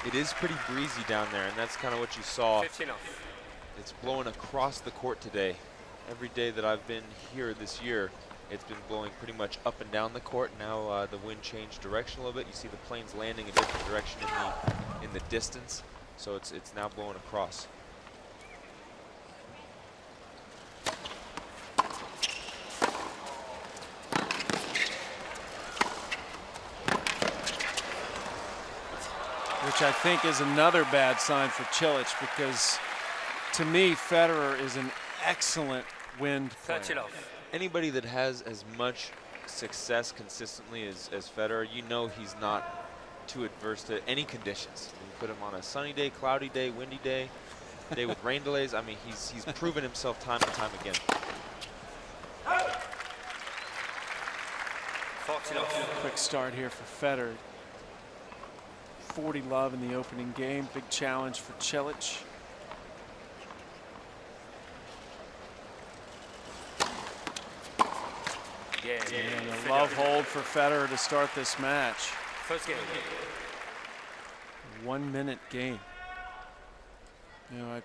It is pretty breezy down there, and that's kind of what you saw. 15 off. It's blowing across the court today. Every day that I've been here this year, it's been blowing pretty much up and down the court. Now the wind changed direction a little bit. You see the planes landing a different direction in the distance, so it's now blowing across. Which I think is another bad sign for Cilic, because to me, Federer is an excellent wind player. 30 off. Anybody that has as much success consistently as Federer, you know he's not too adverse to any conditions. You put him on a sunny day, cloudy day, windy day, day with rain delays. I mean, he's proven himself time and time again. 14 off. Quick start here for Federer. 40 love in the opening game. Big challenge for Cilic. And a love hold for Federer to start this match. First game. 1 minute game. You know,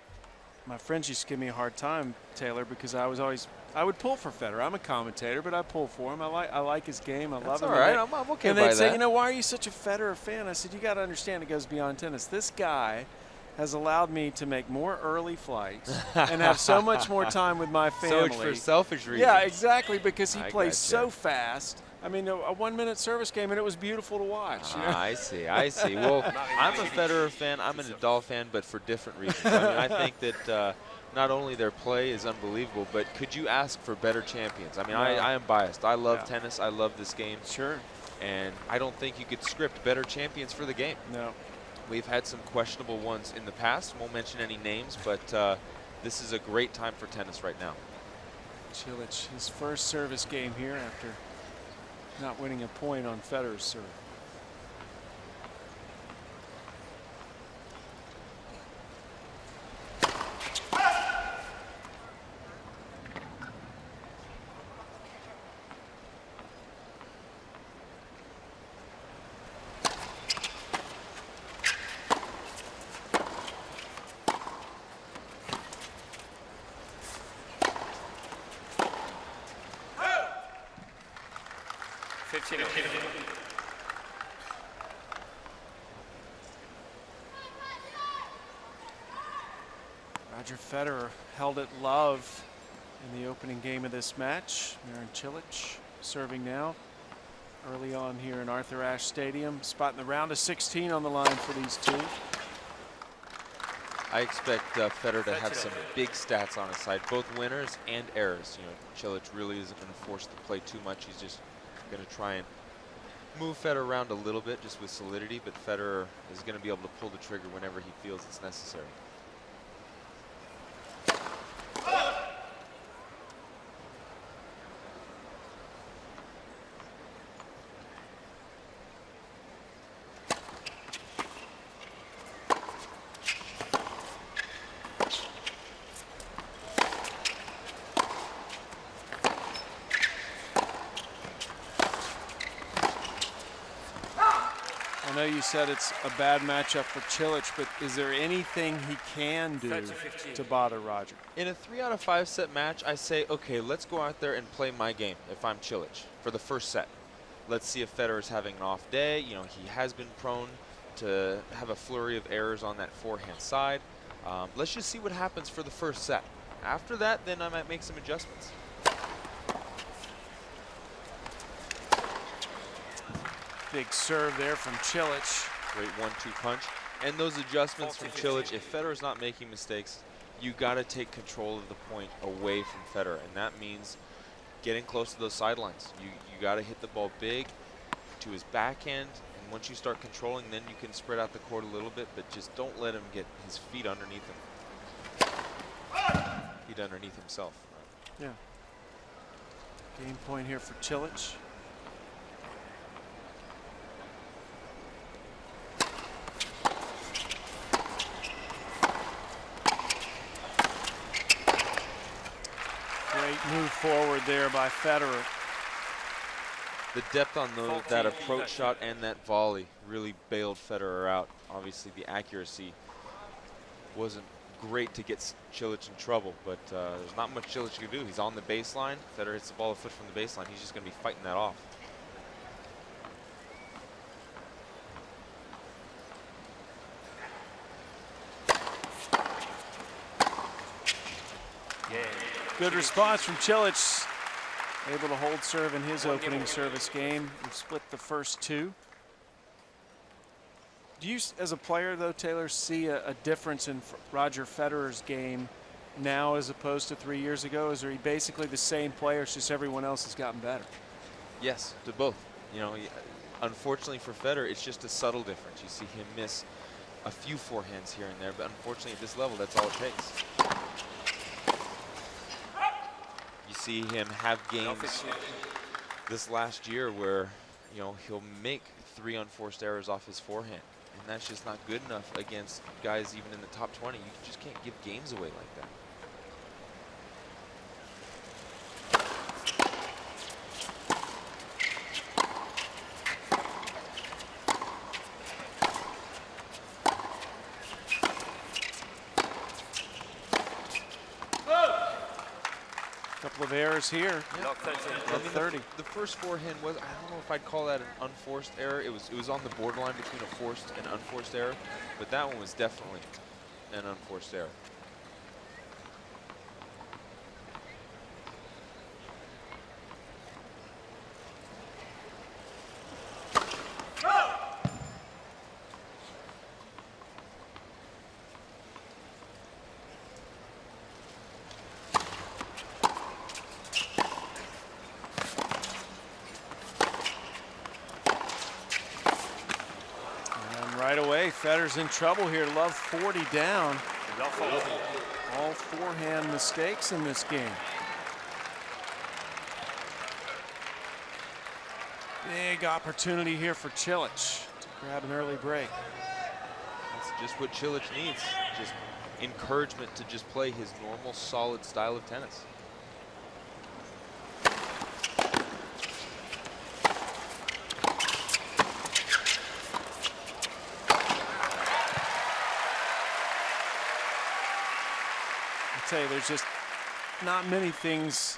my friends used to give me a hard time, Taylor, because I would pull for Federer. I'm a commentator, but I pull for him. I like his game. I love him. All right, I'm okay and by that. they'd say, you know, why are you such a Federer fan? I said, you got to understand it goes beyond tennis. This guy has allowed me to make more early flights and have so much more time with my family. So it's for selfish reasons. Yeah, exactly, because he plays gotcha. so fast. I mean, a 1 minute service game, and it was beautiful to watch. You know? I see. Well, I'm a Federer fan. I'm a Nadal fan, but for different reasons. I mean, I think that not only their play is unbelievable, but could you ask for better champions? I mean, I am biased. I love tennis. I love this game. Sure. And I don't think you could script better champions for the game. No. We've had some questionable ones in the past. Won't mention any names, but this is a great time for tennis right now. Cilic, his first service game here after not winning a point on Federer's serve. Roger Federer held it love in the opening game of this match. Marin Cilic serving now. Early on here in Arthur Ashe Stadium. Spot in the round of 16 on the line for these two. I expect Federer to have some big stats on his side, both winners and errors. You know, Cilic really isn't going to force the play too much. He's just going to try and move Federer around a little bit just with solidity, but Federer is going to be able to pull the trigger whenever he feels it's necessary. I know you said it's a bad matchup for Cilic, but is there anything he can do to bother Roger? In a 3 out of 5 set match, I say, okay, let's go out there and play my game if I'm Cilic for the first set. Let's see if Federer's having an off day. You know, he has been prone to have a flurry of errors on that forehand side. Let's just see what happens for the first set. After that, then I might make some adjustments. Big serve there from Cilic. Great 1-2 punch. And those adjustments from Cilic, if Federer's not making mistakes, you got to take control of the point away from Federer. And that means getting close to those sidelines. You got to hit the ball big to his backhand. And once you start controlling, then you can spread out the court a little bit, but just don't let him get his feet underneath him. Feet underneath himself. Yeah. Game point here for Cilic. Great move forward there by Federer. The depth on that approach shot and that volley really bailed Federer out. Obviously, the accuracy wasn't great to get Cilic in trouble, but there's not much Cilic can do. He's on the baseline. Federer hits the ball a foot from the baseline. He's just going to be fighting that off. Good response from Cilic. Able to hold serve in his opening service game. We've split the first two. Do you, as a player though, Taylor, see a difference in Roger Federer's game now as opposed to 3 years ago? Is he basically the same player, it's just everyone else has gotten better? Yes, to both. You know, unfortunately for Federer, it's just a subtle difference. You see him miss a few forehands here and there, but unfortunately at this level, that's all it takes. You see him have games this last year where, you know, he'll make 3 unforced errors off his forehand. And that's just not good enough against guys even in the top 20. You just can't give games away like that. Couple of errors here. Yeah. 30. The first forehand was, I don't know if I'd call that an unforced error. It was on the borderline between a forced and unforced error, but that one was definitely an unforced error. Right away, Federer's in trouble here. Love 40 down. All forehand mistakes in this game. Big opportunity here for Cilic to grab an early break. That's just what Cilic needs. Just encouragement to just play his normal, solid style of tennis. There's just not many things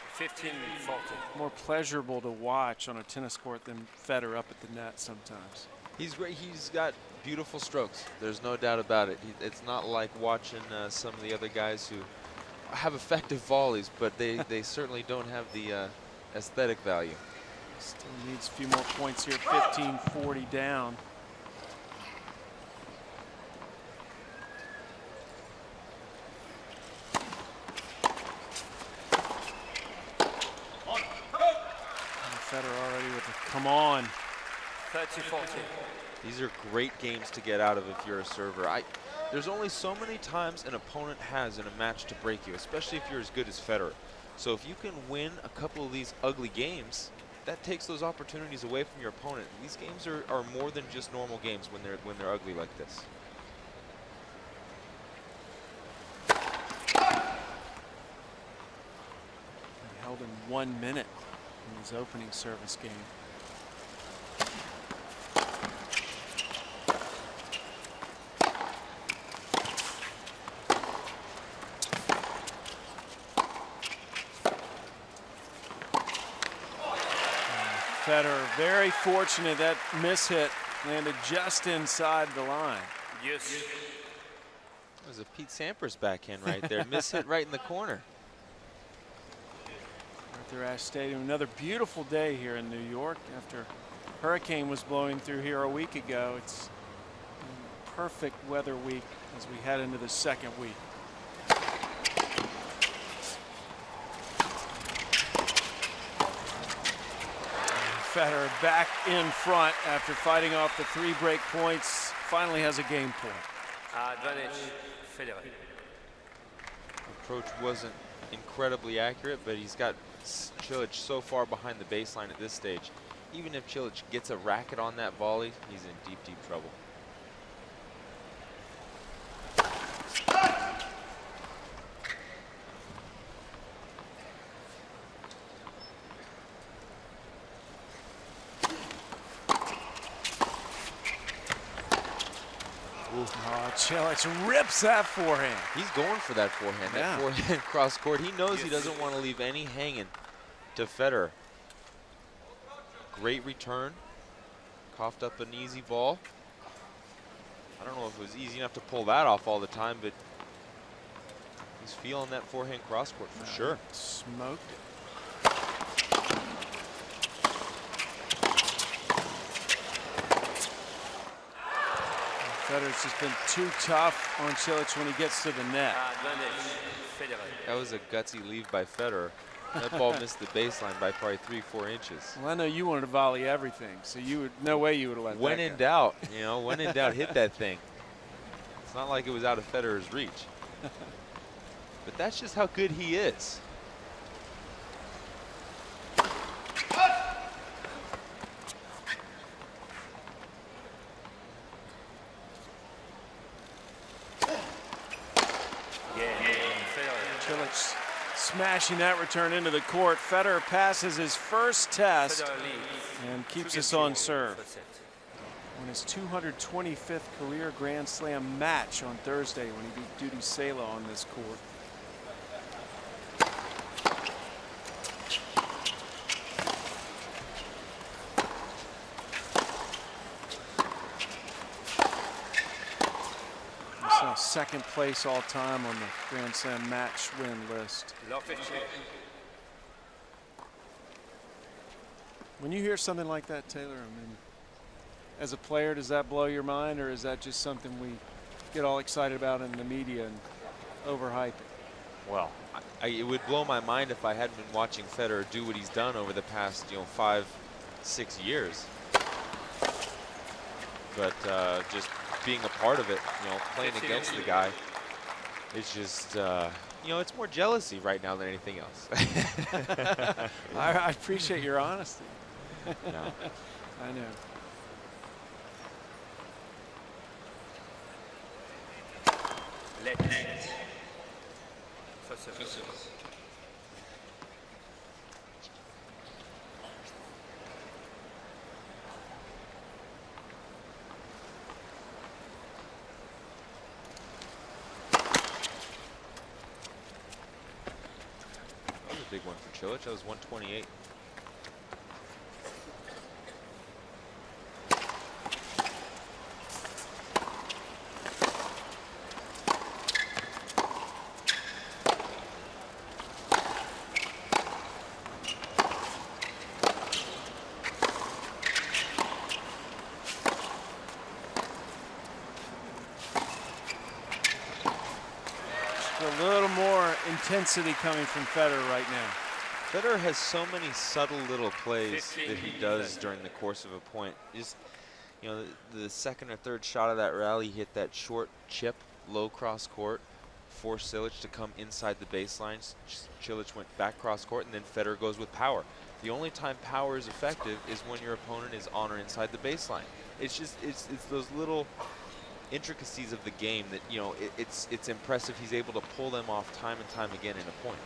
more pleasurable to watch on a tennis court than Federer up at the net sometimes. He's great. He's got beautiful strokes. There's no doubt about it. It's not like watching some of the other guys who have effective volleys, but they certainly don't have the aesthetic value. Still needs a few more points here. 15-40 down. Federer already with a come on. 30-40. These are great games to get out of if you're a server. There's only so many times an opponent has in a match to break you, especially if you're as good as Federer. So if you can win a couple of these ugly games, that takes those opportunities away from your opponent. These games are more than just normal games when they're ugly like this. He held in 1 minute in his opening service game. Federer very fortunate that mishit landed just inside the line. Yes. That was a Pete Sampras backhand right there. Mishit right in the corner. Arthur Ashe Stadium, another beautiful day here in New York after hurricane was blowing through here a week ago. It's a perfect weather week as we head into the second week. Federer back in front after fighting off the 3 break points. Finally has a game point. Advantage, Federer. Approach wasn't incredibly accurate, but he's got Cilic so far behind the baseline at this stage. Even if Cilic gets a racket on that volley, he's in deep, deep trouble. Oh, Cilic rips that forehand. He's going for that forehand. Yeah. That forehand cross court. He knows he doesn't want to leave any hanging to Federer. Great return. Coughed up an easy ball. I don't know if it was easy enough to pull that off all the time, but he's feeling that forehand cross court for sure. Smoked it. Federer's just been too tough on Cilic when he gets to the net. Advantage, Federer. That was a gutsy leave by Federer. That ball missed the baseline by probably 3-4 inches. Well, I know you wanted to volley everything, so you would no way you would have let When that in go. doubt, you know, when in doubt, hit that thing. It's not like it was out of Federer's reach. But that's just how good he is. Cilic smashing that return into the court. Federer passes his first test Federer leads. and keeps 2-0 us on first serve. set. On his 225th career Grand Slam match on Thursday when he beat Dudu Sela on this court. He's now second place all time on the Grand Slam match win list. When you hear something like that, Taylor, I mean, as a player, does that blow your mind, or is that just something we get all excited about in the media and overhype it? Well, it would blow my mind if I hadn't been watching Federer do what he's done over the past, 5-6 years. But just being a part of it, playing against the guy, it's just, it's more jealousy right now than anything else. I appreciate your honesty. No. I know. First set. That was a big one for Cilic. That was 128. A little more intensity coming from Federer right now. Federer has so many subtle little plays that he does during the course of a point. Just, the second or third shot of that rally, he hit that short chip, low cross court, forced Cilic to come inside the baseline. Cilic went back cross court, and then Federer goes with power. The only time power is effective is when your opponent is on or inside the baseline. It's those little intricacies of the game that, it's impressive he's able to pull them off time and time again in a point.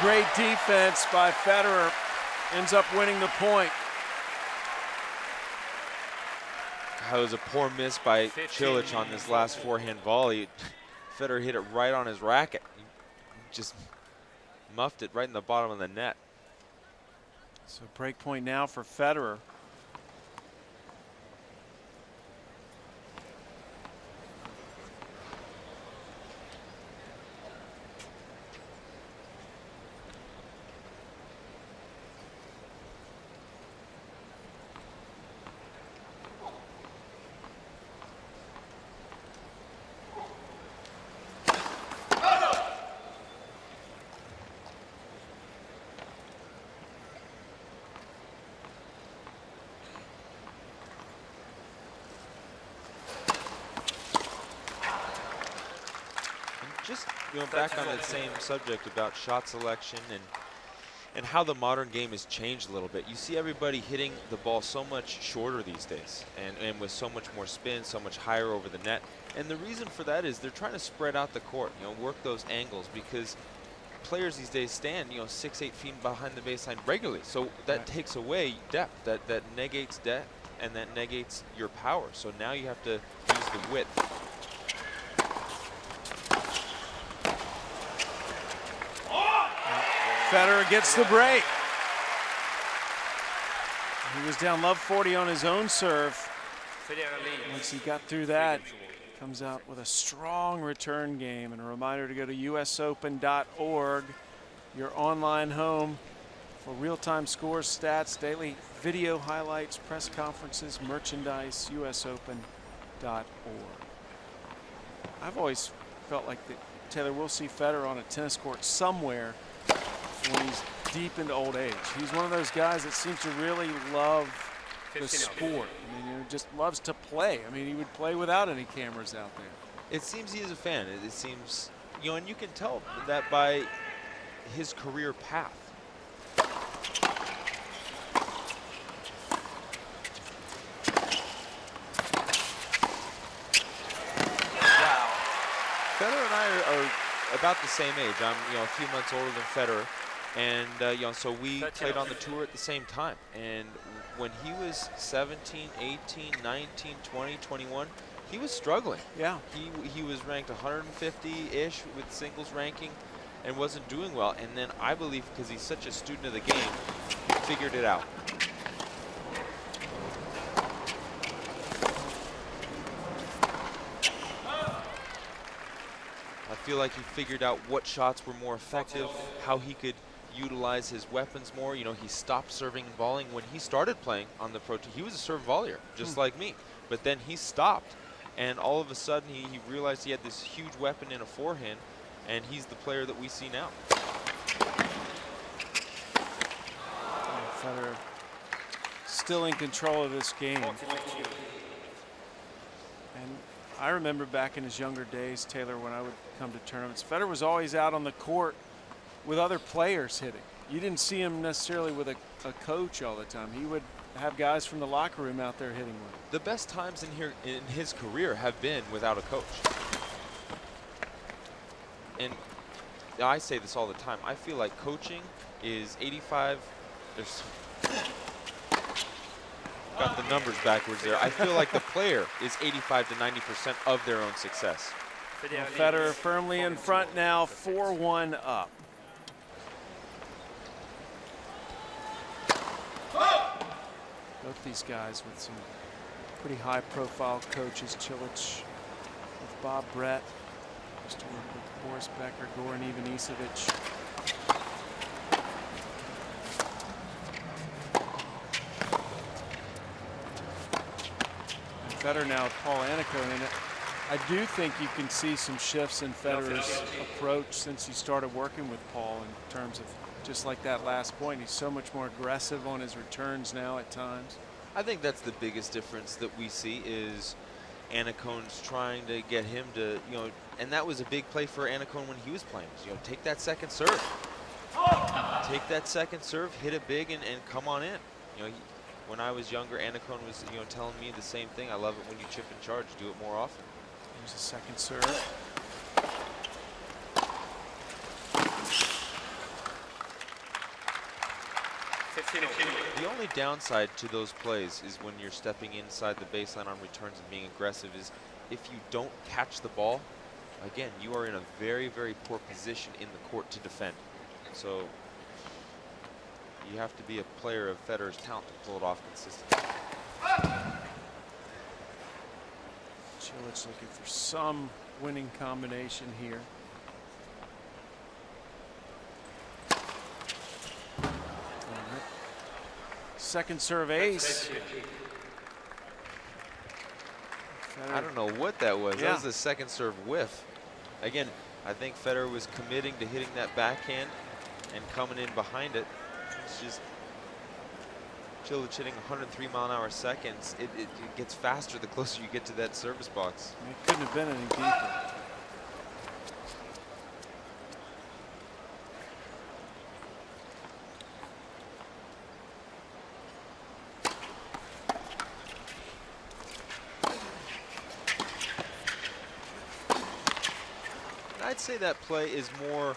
Great defense by Federer, ends up winning the point. That was a poor miss by Cilic on this last forehand volley. Federer hit it right on his racket. He just muffed it right in the bottom of the net. So break point now for Federer. Just back on that same subject about shot selection and and how the modern game has changed a little bit. You see everybody hitting the ball so much shorter these days, and with so much more spin, so much higher over the net. And the reason for that is they're trying to spread out the court, work those angles, because players these days stand, 6, 8 feet behind the baseline regularly. So that takes away depth, that negates depth, and that negates your power. So now you have to use the width. Federer gets the break. He was down love 40 on his own serve. Once he got through that, comes out with a strong return game. And a reminder to go to usopen.org, your online home for real-time scores, stats, daily video highlights, press conferences, merchandise, usopen.org. I've always felt like that, Taylor, we'll see Federer on a tennis court somewhere when he's deep into old age. He's one of those guys that seems to really love the sport. I mean, just loves to play. I mean, he would play without any cameras out there. It seems he is a fan. It seems, and you can tell that by his career path. Federer and I are about the same age. I'm, a few months older than Federer, and so we played on the tour at the same time. And when he was 17, 18, 19, 20, 21, he was struggling. Yeah. He was ranked 150-ish with singles ranking, and wasn't doing well. And then I believe because he's such a student of the game, he figured it out. I feel like he figured out what shots were more effective, how he could utilize his weapons more. He stopped serving and volleying. When he started playing on the Pro Tour, he was a serve volleyer, just like me. But then he stopped, and all of a sudden he realized he had this huge weapon in a forehand, and he's the player that we see now. Federer still in control of this game. And I remember back in his younger days, Taylor, when I would come to tournaments, Federer was always out on the court with other players hitting. You didn't see him necessarily with a coach all the time. He would have guys from the locker room out there hitting with him. The best times in his career have been without a coach. And I say this all the time. I feel like coaching is 85. Got the numbers backwards there. I feel like the player is 85 to 90% of their own success. Well, Federer firmly in front now, 4-1 up. Both these guys with some pretty high-profile coaches. Cilic with Bob Brett, used to work with Boris Becker, Goran Ivanisevic. And Federer now with Paul Annacone in it. I do think you can see some shifts in Federer's approach since he started working with Paul in terms of just like that last point. He's so much more aggressive on his returns now at times. I think that's the biggest difference that we see is Annacone's trying to get him to, and that was a big play for Annacone when he was playing. Take that second serve. Take that second serve, hit it big, and come on in. When I was younger, Annacone was, telling me the same thing. I love it when you chip and charge. Do it more often. Here's a second serve. The only downside to those plays is when you're stepping inside the baseline on returns and being aggressive is if you don't catch the ball, again, you are in a very, very poor position in the court to defend. So you have to be a player of Federer's talent to pull it off consistently. Cilic looking for some winning combination here. Second serve ace. I don't know what that was. Yeah. That was the second serve whiff. Again, I think Federer was committing to hitting that backhand and coming in behind it. It's just Cilic hitting 103-mile-an-hour seconds. It gets faster the closer you get to that service box. It couldn't have been any deeper. I'd say that play is more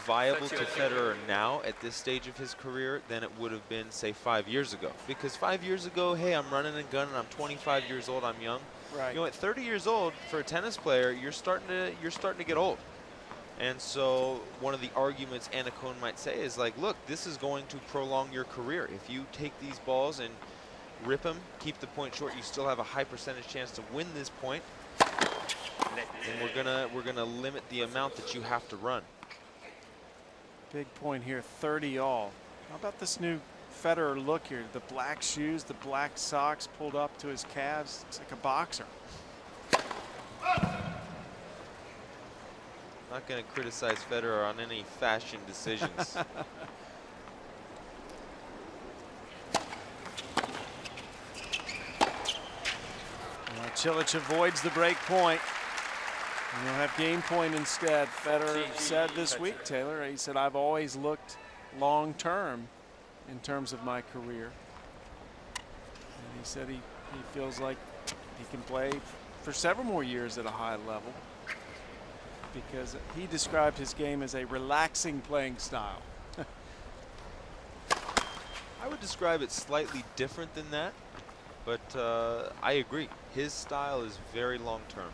viable to Federer now at this stage of his career than it would have been, say, 5 years ago. Because 5 years ago, hey, I'm running and gunning, I'm 25 years old, I'm young. Right. You know, at 30 years old, for a tennis player, you're starting to get old. And so one of the arguments Anna Cohn might say is like, look, this is going to prolong your career. If you take these balls and rip them, keep the point short, you still have a high percentage chance to win this point. And we're gonna limit the amount that you have to run. Big point here, 30 all. How about this new Federer look here? The black shoes, the black socks pulled up to his calves. Looks like a boxer. Not going to criticize Federer on any fashion decisions. Cilic avoids the break point. And you'll have game point instead. Federer said this week, Taylor, he said, I've always looked long term in terms of my career. And he said he feels like he can play for several more years at a high level, because he described his game as a relaxing playing style. I would describe it slightly different than that, but I agree. His style is very long-term.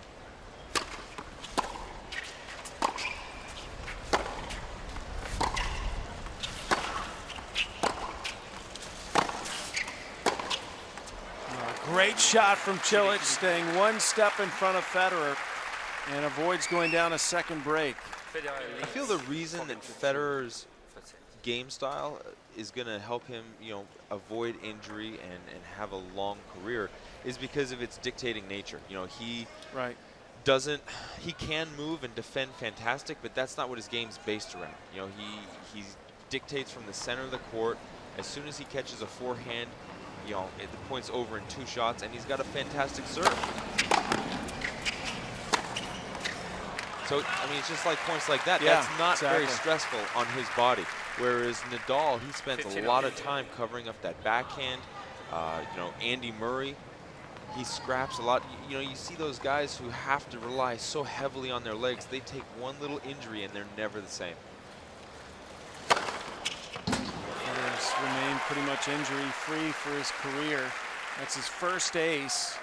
Great shot from Cilic, staying one step in front of Federer and avoids going down a second break. I feel the reason that Federer's game style is going to help him, avoid injury and have a long career is because of its dictating nature. He can move and defend fantastic, but that's not what his game's based around. He dictates from the center of the court. As soon as he catches a forehand, the point's over in 2 shots, and he's got a fantastic serve. So, I mean, it's just like points like that. Yeah, that's not exactly. very stressful on his body. Whereas Nadal, he spends a lot of time covering up that backhand. Andy Murray, he scraps a lot. You see those guys who have to rely so heavily on their legs. They take one little injury, and they're never the same. Federer's remained pretty much injury-free for his career. That's his first ace.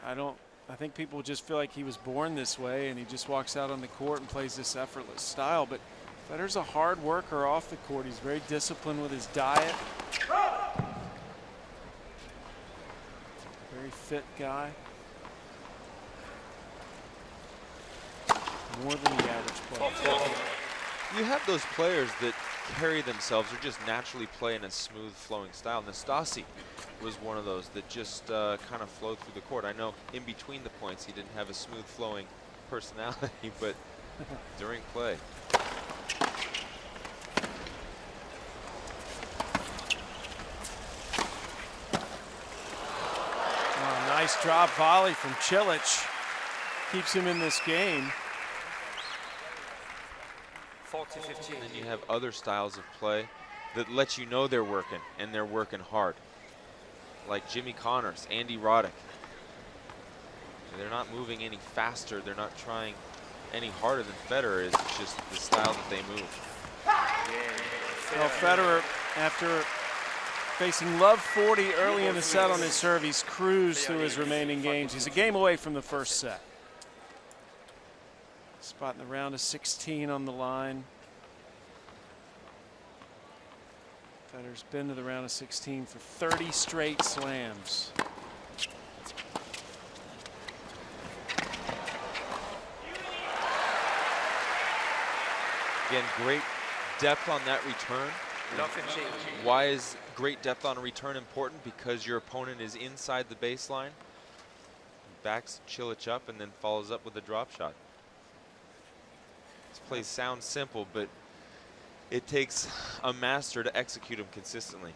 And I think people just feel like he was born this way and he just walks out on the court and plays this effortless style. But Federer's a hard worker off the court. He's very disciplined with his diet. Very fit guy. More than the average player. You have those players that carry themselves or just naturally play in a smooth flowing style. Nastase was one of those that just kind of flowed through the court. I know in between the points he didn't have a smooth flowing personality, but during play. Nice drop volley from Cilic. Keeps him in this game. 40-15. And then you have other styles of play that let you know they're working, and they're working hard. Like Jimmy Connors, Andy Roddick. They're not moving any faster. They're not trying any harder than Federer is. It's just the style that they move. Well, Federer, after facing love 40 early in the set on his serve, he's cruised through his remaining games. He's a game away from the first set. Spot in the round of 16 on the line. Federer's been to the round of 16 for 30 straight slams. Again, great depth on that return. Why is great depth on a return important? Because your opponent is inside the baseline, backs Cilic up, and then follows up with a drop shot. This play sounds simple, but it takes a master to execute them consistently.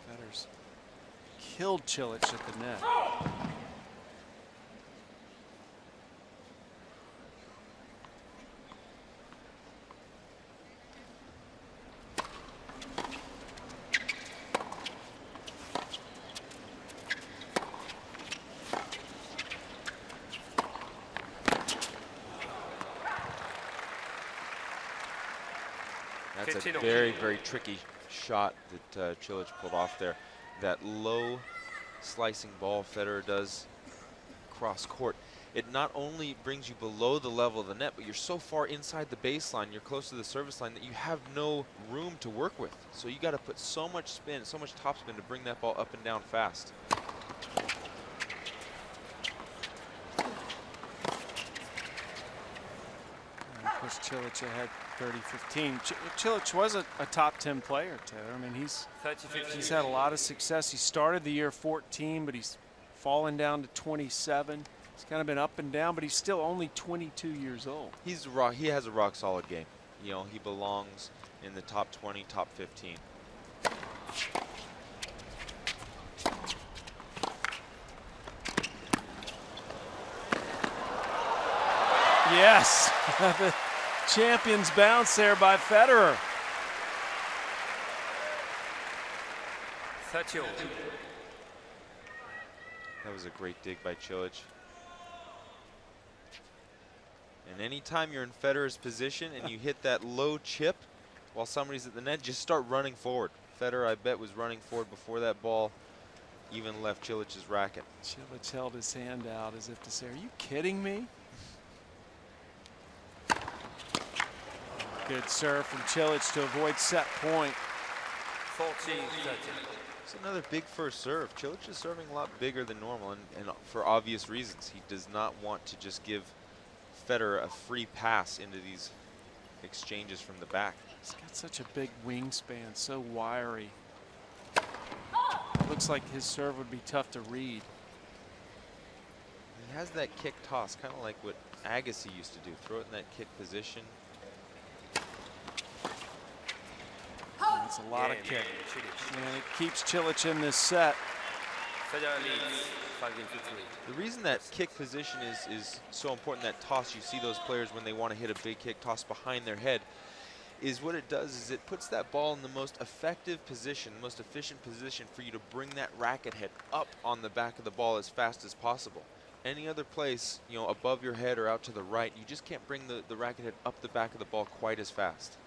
Federer's killed Cilic at the net. a very, very tricky shot that Cilic pulled off there. That low slicing ball Federer does cross court. It not only brings you below the level of the net, but you're so far inside the baseline, you're close to the service line, that you have no room to work with. So you got to put so much spin, so much topspin to bring that ball up and down fast. Push Cilic ahead 30-15. Cilic was a top 10 player, Taylor. I mean, he's had a lot of success. He started the year 14, but he's fallen down to 27. He's kind of been up and down, but he's still only 22 years old. He has a rock solid game. You know, he belongs in the top 20, top 15. Yes, the champion's bounce there by Federer. 30. That was a great dig by Cilic. And anytime you're in Federer's position and you hit that low chip while somebody's at the net, just start running forward. Federer, I bet, was running forward before that ball even left Cilic's racket. Cilic held his hand out as if to say, are you kidding me? Good serve from Cilic to avoid set point. 14-30. It's another big first serve. Cilic is serving a lot bigger than normal, and for obvious reasons. He does not want to just give Federer a free pass into these exchanges from the back. He's got such a big wingspan, so wiry. Looks like his serve would be tough to read. He has that kick toss, kind of like what Agassi used to do. Throw it in that kick position. That's a lot of kick. And it keeps Cilic in this set. Federer leads 5-3. The reason that kick position is so important, that toss, you see those players when they want to hit a big kick toss behind their head, is what it does is it puts that ball in the most effective position, most efficient position for you to bring that racket head up on the back of the ball as fast as possible. Any other place, you know, above your head or out to the right, you just can't bring the racket head up the back of the ball quite as fast.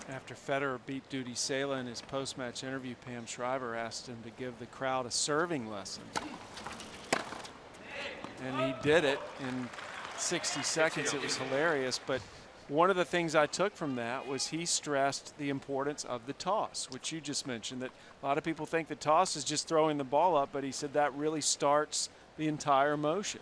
After Federer beat Duty Sela in his post-match interview, Pam Shriver asked him to give the crowd a serving lesson. And he did it in 60 seconds. It was hilarious. But one of the things I took from that was he stressed the importance of the toss, which you just mentioned, that a lot of people think the toss is just throwing the ball up, but he said that really starts the entire motion.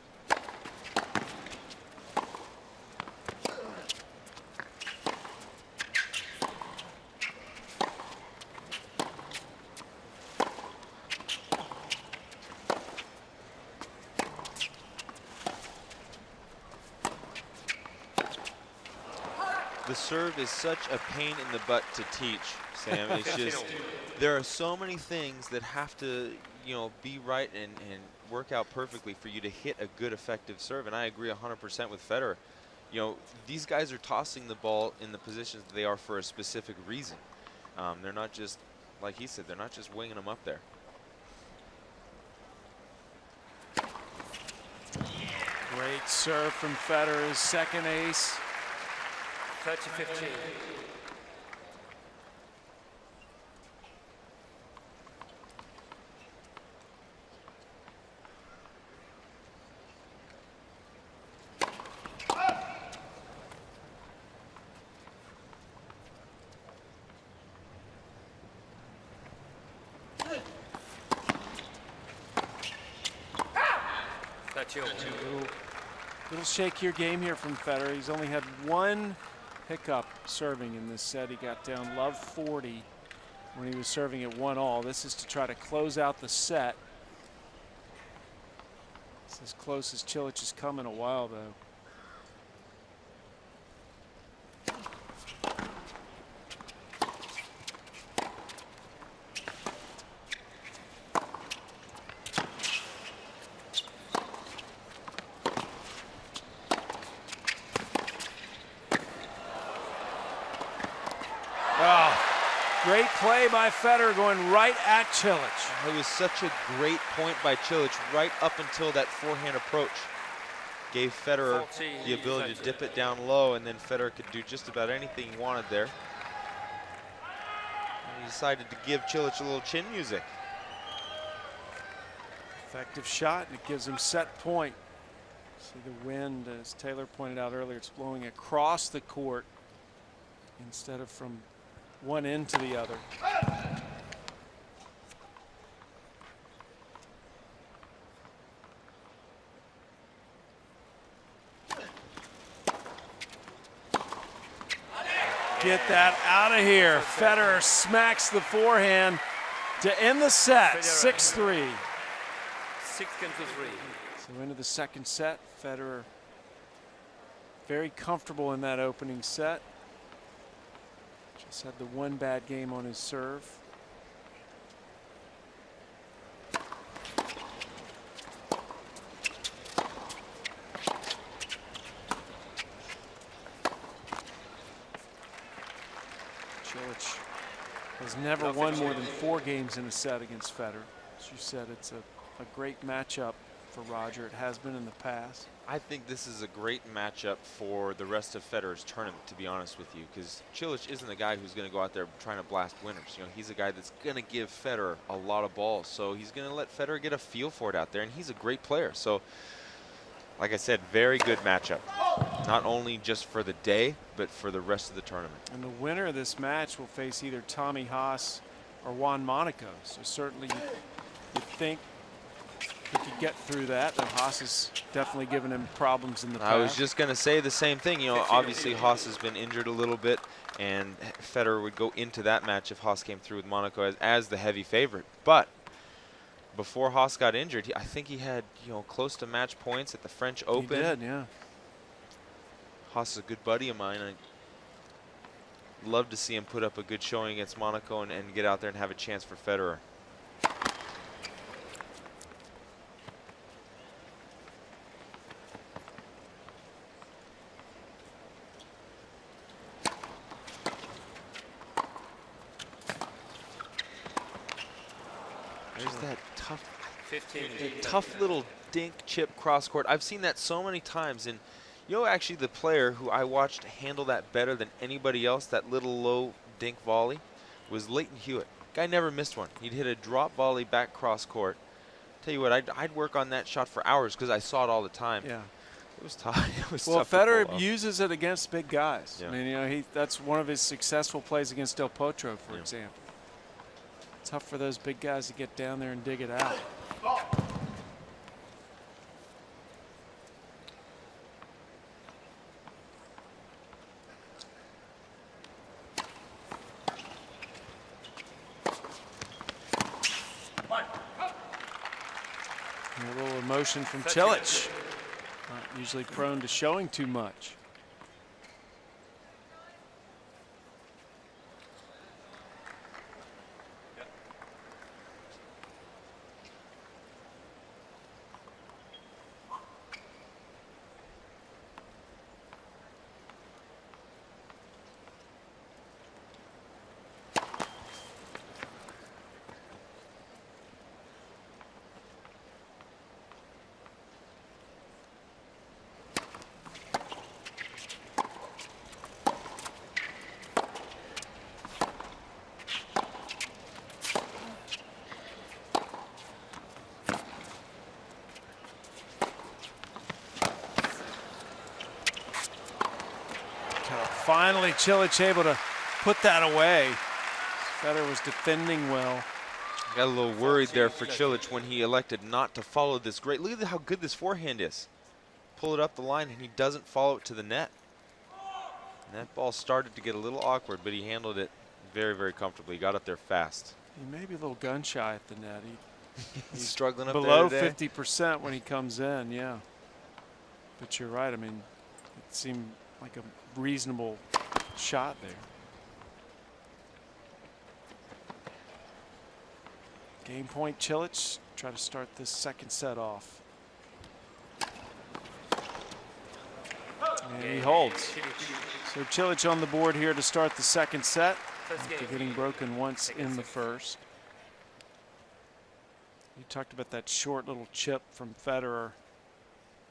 The serve is such a pain in the butt to teach, Sam. It's just, there are so many things that have to, you know, be right and work out perfectly for you to hit a good, effective serve. And I agree 100% with Federer. You know, these guys are tossing the ball in the positions that they are for a specific reason. They're not just, like he said, they're not just winging them up there. Great serve from Federer, his second ace. 30-15. Little shakier game here from Federer. He's only had one hiccup serving in this set. He got down love 40 when he was serving at 1-all. This is to try to close out the set. It's as close as Cilic has come in a while, though. Great play by Federer going right at Cilic. It was such a great point by Cilic right up until that forehand approach. gave Federer 14, the ability to dip it down low, and then Federer could do just about anything he wanted there. And he decided to give Cilic a little chin music. Effective shot, and it gives him set point. See the wind, as Taylor pointed out earlier, it's blowing across the court instead of from one end to the other. Get that out of here. Federer smacks the forehand to end the set, 6-3. 6-3. So into the second set, Federer very comfortable in that opening set. Just had the one bad game on his serve. Cilic has never won more than 4 games in a set against Federer. As you said, it's a great matchup for Roger. It has been in the past. I think this is a great matchup for the rest of Federer's tournament, to be honest with you, because Cilic isn't a guy who's going to go out there trying to blast winners. You know, he's a guy that's going to give Federer a lot of balls, so he's going to let Federer get a feel for it out there, and he's a great player. So, like I said, very good matchup, not only just for the day, but for the rest of the tournament. And the winner of this match will face either Tommy Haas or Juan Monaco. So certainly you think he could get through that. And Haas has definitely given him problems in the past. I was just going to say the same thing. You know, obviously Haas has been injured a little bit, and Federer would go into that match if Haas came through with Monaco as the heavy favorite. But before Haas got injured, I think he had, you know, close to match points at the French Open. He did, yeah. Haas is a good buddy of mine. I'd love to see him put up a good showing against Monaco and get out there and have a chance for Federer. There's that tough little dink chip cross court. I've seen that so many times, and you know, actually the player who I watched handle that better than anybody else, that little low dink volley, was Leighton Hewitt. Guy never missed one. He'd hit a drop volley back cross court. Tell you what, I'd work on that shot for hours because I saw it all the time. Yeah. It was tough. It was well, tough. Federer uses it against big guys. Yeah. I mean, you know, that's one of his successful plays against Del Potro, for example. Tough for those big guys to get down there and dig it out. A little emotion from Cilic. Not usually prone to showing too much. Finally, Cilic able to put that away. Federer was defending well. Got a little worried there for Cilic when he elected not to follow this great. Look at how good this forehand is. Pull it up the line, and he doesn't follow it to the net. And that ball started to get a little awkward, but he handled it very, very comfortably. He got up there fast. He may be a little gun shy at the net. He's struggling up below there today. 50% when he comes in, yeah. But you're right. I mean, it seemed like a reasonable shot there. Game point, Cilic. Try to start this second set off. And he holds. So Cilic on the board here to start the second set after getting broken once in the first. You talked about that short little chip from Federer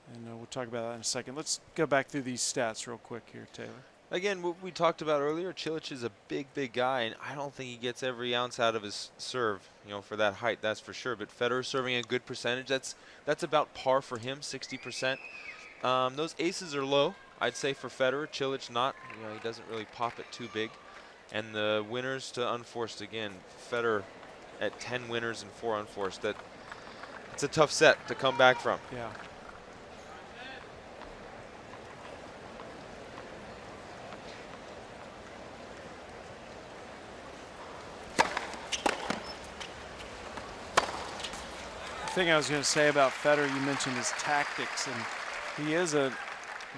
And we'll talk about that in a second. Let's go back through these stats real quick here, Taylor. Again, what we talked about earlier, Cilic is a big guy, and I don't think he gets every ounce out of his serve, for that height, that's for sure. But Federer serving a good percentage. That's about par for him, 60%. Those aces are low, I'd say, for Federer. Cilic not. He doesn't really pop it too big. And the winners to unforced, again, Federer at 10 winners and 4 unforced. It's a tough set to come back from. Yeah. The thing I was going to say about Federer, you mentioned his tactics, and he is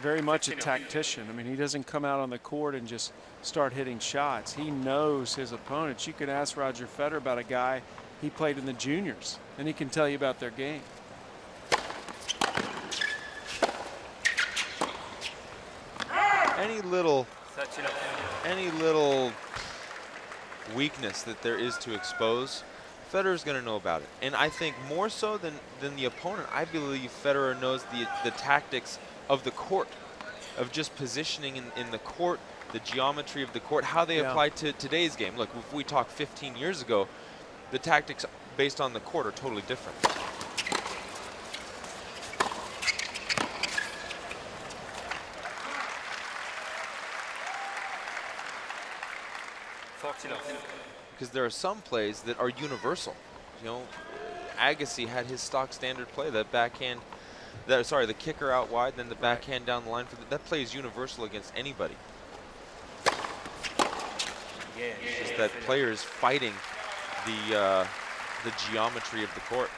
very much a tactician. I mean, he doesn't come out on the court and just start hitting shots. He knows his opponents. You could ask Roger Federer about a guy he played in the juniors, and he can tell you about their game. Any little weakness that there is to expose, Federer's going to know about it. And I think more so than the opponent, I believe Federer knows the tactics of the court, of just positioning in the court, the geometry of the court, how they apply to today's game. Look, if we talk 15 years ago, the tactics based on the court are totally different. Because there are some plays that are universal. Agassi had his stock standard play, that backhand, the kicker out wide, then the backhand down the line. That play is universal against anybody. It's just that player is fighting the geometry of the court.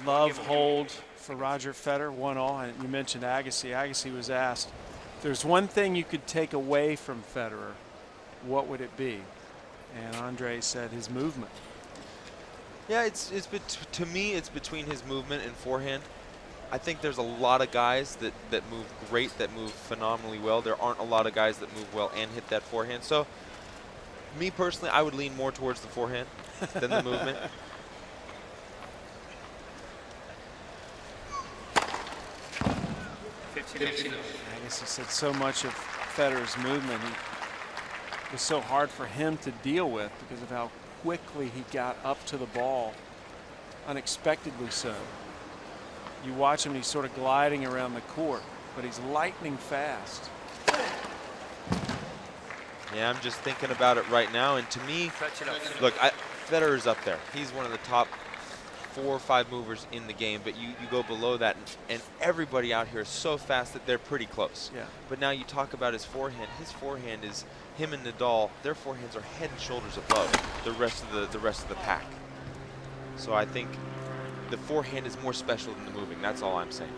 Love hold for Roger Federer, 1-all. And you mentioned Agassi. Agassi was asked, if there's one thing you could take away from Federer, what would it be? And Andre said his movement. Yeah, to me, it's between his movement and forehand. I think there's a lot of guys that move great, that move phenomenally well. There aren't a lot of guys that move well and hit that forehand. So, me personally, I would lean more towards the forehand than the movement. I guess he said so much of Federer's movement. It was so hard for him to deal with because of how quickly he got up to the ball, unexpectedly so. You watch him, he's sort of gliding around the court, but he's lightning fast. Yeah, I'm just thinking about it right now, and to me, look, Federer's up there. He's one of the top 4 or 5 movers in the game, but you go below that, and everybody out here is so fast that they're pretty close. Yeah. But now you talk about his forehand. His forehand is, him and Nadal, their forehands are head and shoulders above the rest of the pack. So I think the forehand is more special than the moving. That's all I'm saying.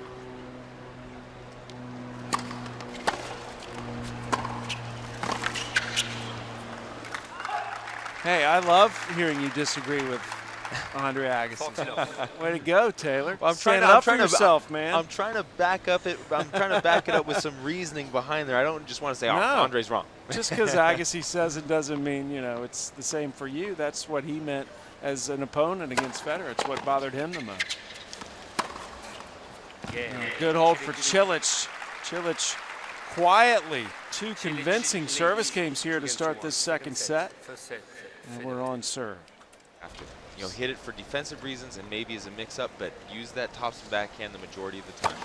Hey, I love hearing you disagree with Andre Agassi. Way to go, Taylor. Well, Stand up for yourself, man. I'm trying to back up it. I'm trying to back it up with some reasoning behind there. I don't just want to say, oh, Andre's wrong. Just because Agassi says it doesn't mean, it's the same for you. That's what he meant as an opponent against Federer. It's what bothered him the most. Good hold for Cilic. Cilic quietly, 2 convincing service games here to start this second set. And we're on serve. Have to, hit it for defensive reasons and maybe as a mix-up, but use that tops and backhand the majority of the time.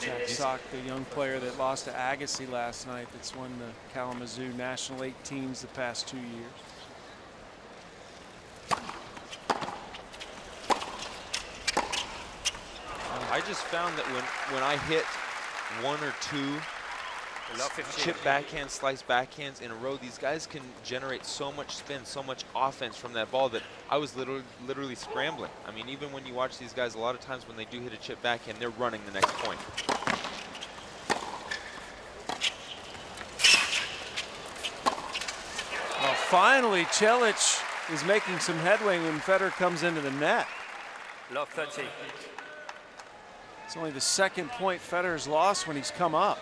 Jack Sock, the young player that lost to Agassi last night, that's won the Kalamazoo National 8 teams the past 2 years. I just found that when I hit 1 or 2 chip backhands, slice backhands in a row, these guys can generate so much spin, so much offense from that ball that I was literally scrambling. I mean, even when you watch these guys, a lot of times when they do hit a chip backhand, they're running the next point. Well, finally, Cilic is making some headway when Federer comes into the net. Love 30. It's only the second point Federer's lost when he's come up.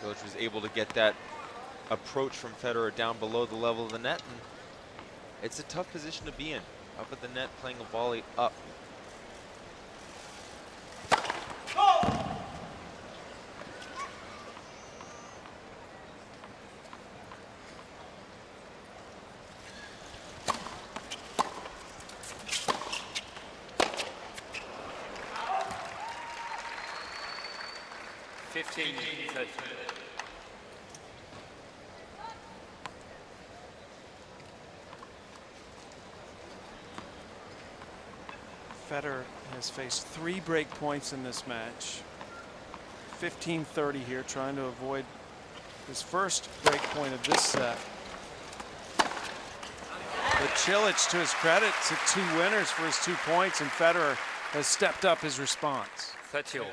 Cilic was able to get that approach from Federer down below the level of the net, and it's a tough position to be in. Up at the net, playing a volley up. 15-30. Federer has faced 3 break points in this match. 15-30 here, trying to avoid his first break point of this set. But Cilic, to his credit, took 2 winners for his 2 points, and Federer has stepped up his response. 30 all.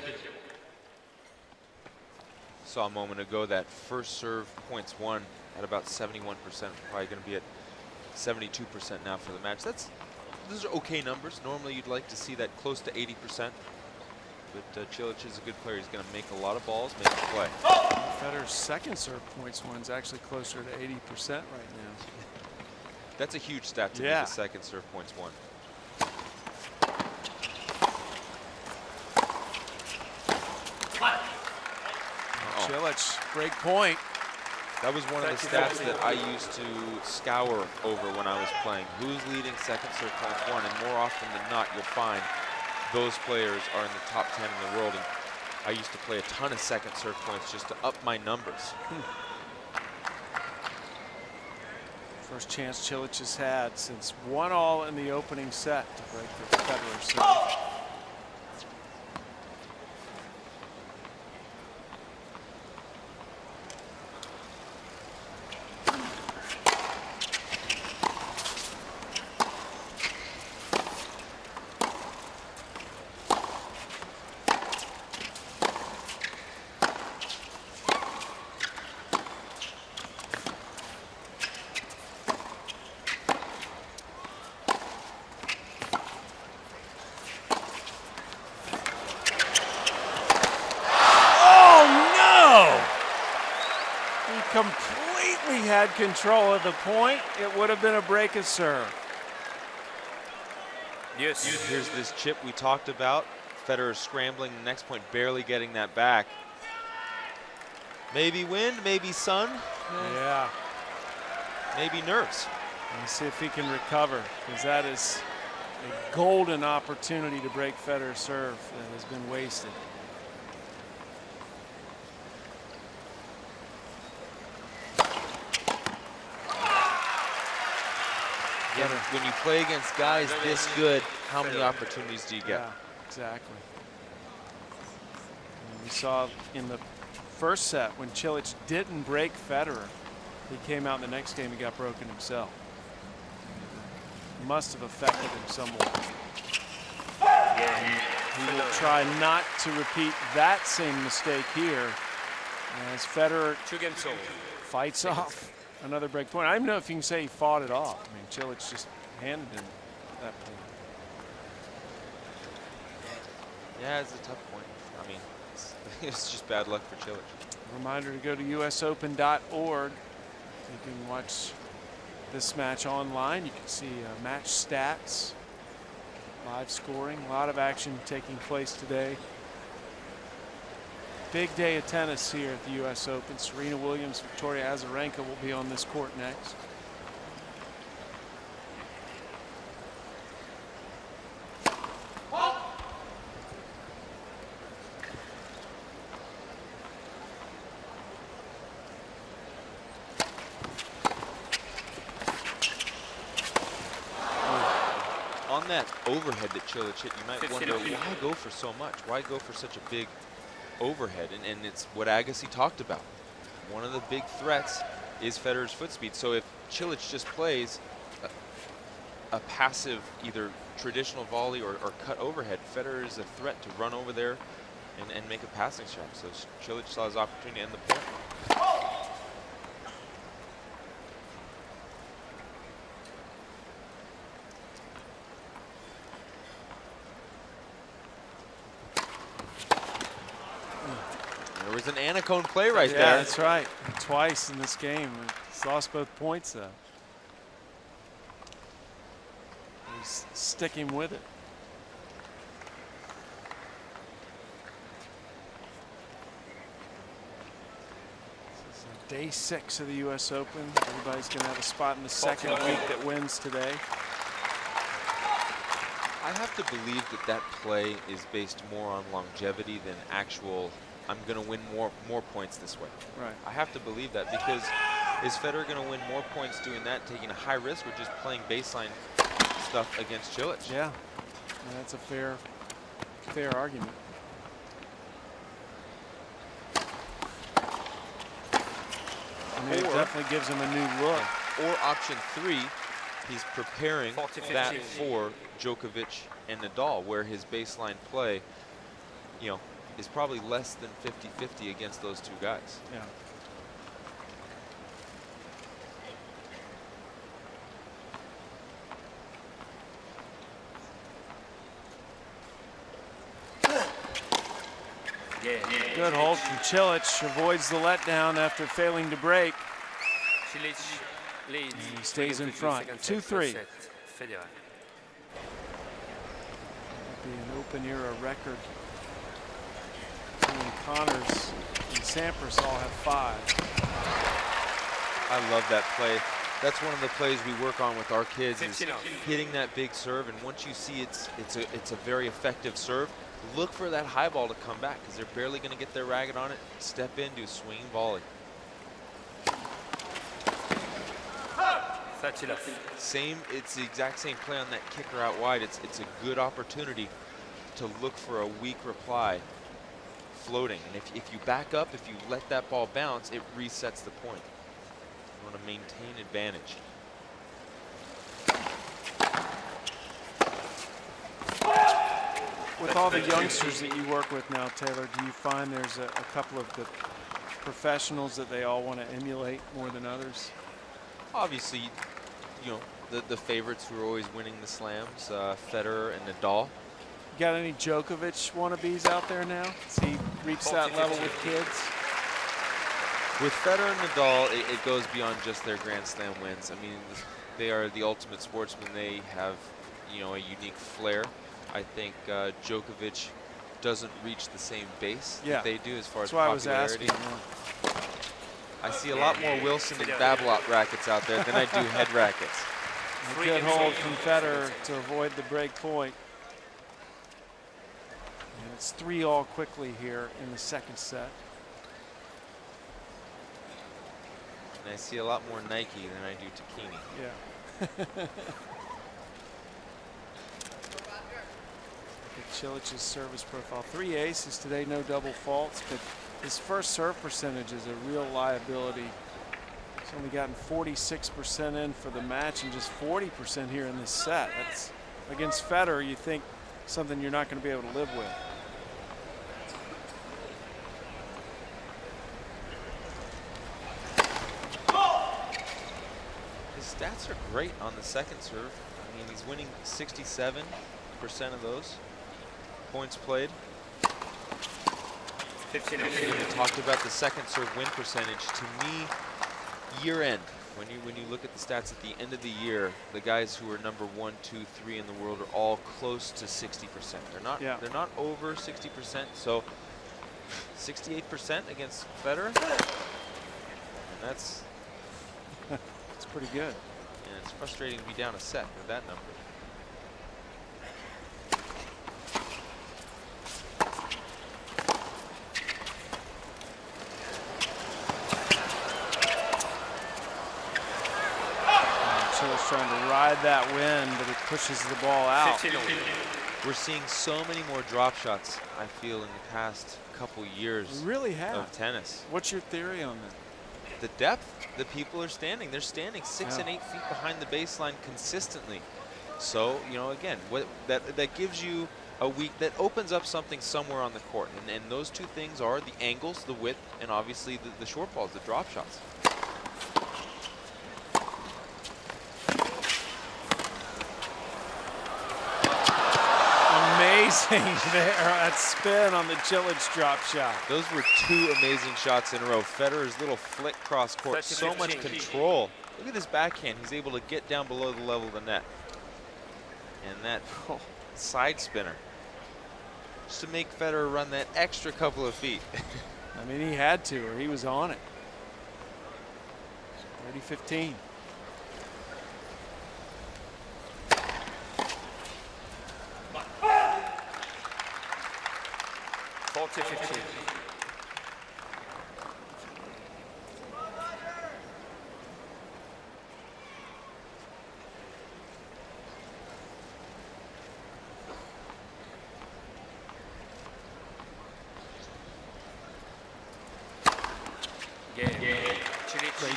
Saw a moment ago that first serve points won at about 71%, probably going to be at 72% now for the match. Those are okay numbers. Normally you'd like to see that close to 80%. But Cilic is a good player. He's going to make a lot of balls, make a play. Federer's second serve points won is actually closer to 80% right now. That's a huge stat to be the second serve points won. Cilic, break point. That was one of the stats that I used to scour over when I was playing. Who's leading second serve points won? And more often than not, you'll find those players are in the top 10 in the world. And I used to play a ton of second serve points just to up my numbers. First chance Cilic has had since 1-all in the opening set to break the Federer serve. Completely had control of the point. It would have been a break of serve. Yes. Here's this chip we talked about. Federer scrambling the next point, barely getting that back. Maybe wind, maybe sun. Yeah. Maybe nerves. Let's see if he can recover, because that is a golden opportunity to break Federer's serve that has been wasted. When you play against guys this good, how many opportunities do you get? Yeah, exactly. And we saw in the first set when Cilic didn't break Federer, he came out in the next game and got broken himself. Must have affected him somewhat. He will try not to repeat that same mistake here as Federer fights off another break point. I don't even know if you can say he fought it off. I mean, Cilic just handed him that point. Yeah, it's a tough point. I mean, it's just bad luck for Cilic. Reminder to go to usopen.org. You can watch this match online. You can see match stats, live scoring, a lot of action taking place today. Big day of tennis here at the US Open. Serena Williams, Victoria Azarenka will be on this court next. On that overhead that Cilic hit, you might wonder, why go for so much? Why go for such a big overhead? And it's what Agassi talked about. One of the big threats is Federer's foot speed. So if Cilic just plays a passive, either traditional volley or cut overhead, Federer is a threat to run over there and make a passing shot. So Cilic saw his opportunity to end the point. There was an Anacone play right there. Yeah, that's right. Twice in this game. He's lost both points, though. He's sticking with it. This is day 6 of the US Open. Everybody's going to have a spot in the second week that wins today. I have to believe that that play is based more on longevity than actual I'm going to win more points this way. Right. I have to believe that, because is Federer going to win more points doing that, taking a high risk, or just playing baseline stuff against Cilic? Yeah, that's a fair argument. I mean, it definitely gives him a new look. Or option 3, he's preparing 40-50. that for Djokovic and Nadal, where his baseline play, you know, is probably less than 50-50 against those two guys. Yeah. Good hold from Cilic, avoids the letdown after failing to break. Cilic leads. And he stays in front. 2-3. Federer. Be an open era record. And Connors and Sampras all have 5. I love that play. That's one of the plays we work on with our kids, is hitting that big serve. And once you see it's a very effective serve, look for that high ball to come back, because they're barely going to get their racket on it. Step in, do a swinging volley. It's the exact same play on that kicker out wide. It's a good opportunity to look for a weak reply floating. And if you back up, if you let that ball bounce, it resets the point. You want to maintain advantage. With all the youngsters that you work with now, Taylor, do you find there's a couple of the professionals that they all want to emulate more than others? Obviously, you know, the favorites who are always winning the slams, Federer and Nadal. Got any Djokovic wannabes out there now? Has he reached that level with kids? With Federer and Nadal, it goes beyond just their Grand Slam wins. I mean, they are the ultimate sportsmen. They have, you know, a unique flair. I think Djokovic doesn't reach the same base that they do as far as popularity. That's why I was asking. I see a lot more Wilson and Babolat rackets out there than I do head rackets. A good hold from Federer to avoid the break point. And it's 3-all quickly here in the second set. And I see a lot more Nike than I do Takini. Yeah. Cilic's service profile. 3 aces today, no double faults, but his first serve percentage is a real liability. He's only gotten 46% in for the match and just 40% here in this set. That's against Federer, you think something you're not going to be able to live with. His stats are great on the second serve. I mean, he's winning 67% of those. Points played. 15. We talked about the second serve win percentage. To me, year end, when you look at the stats at the end of the year, the guys who are number 1, 2, 3 in the world are all close to 60%. They're not over 60%. So 68% against Federer. And that's pretty good. And it's frustrating to be down a set with that number. Trying to ride that wind, but it pushes the ball out. We're seeing so many more drop shots, I feel, in the past couple years of tennis. What's your theory on that? The depth, the people are standing. They're standing 6 and 8 feet behind the baseline consistently. So, you know, again, that gives you a week that opens up something somewhere on the court. And those two things are the angles, the width, and obviously the short balls, the drop shots. Amazing there, that spin on the Cilic drop shot. Those were 2 amazing shots in a row. Federer's little flick cross court, so much control. Look at this backhand. He's able to get down below the level of the net. And that side spinner, just to make Federer run that extra couple of feet. I mean, he had to, or he was on it. 30-15.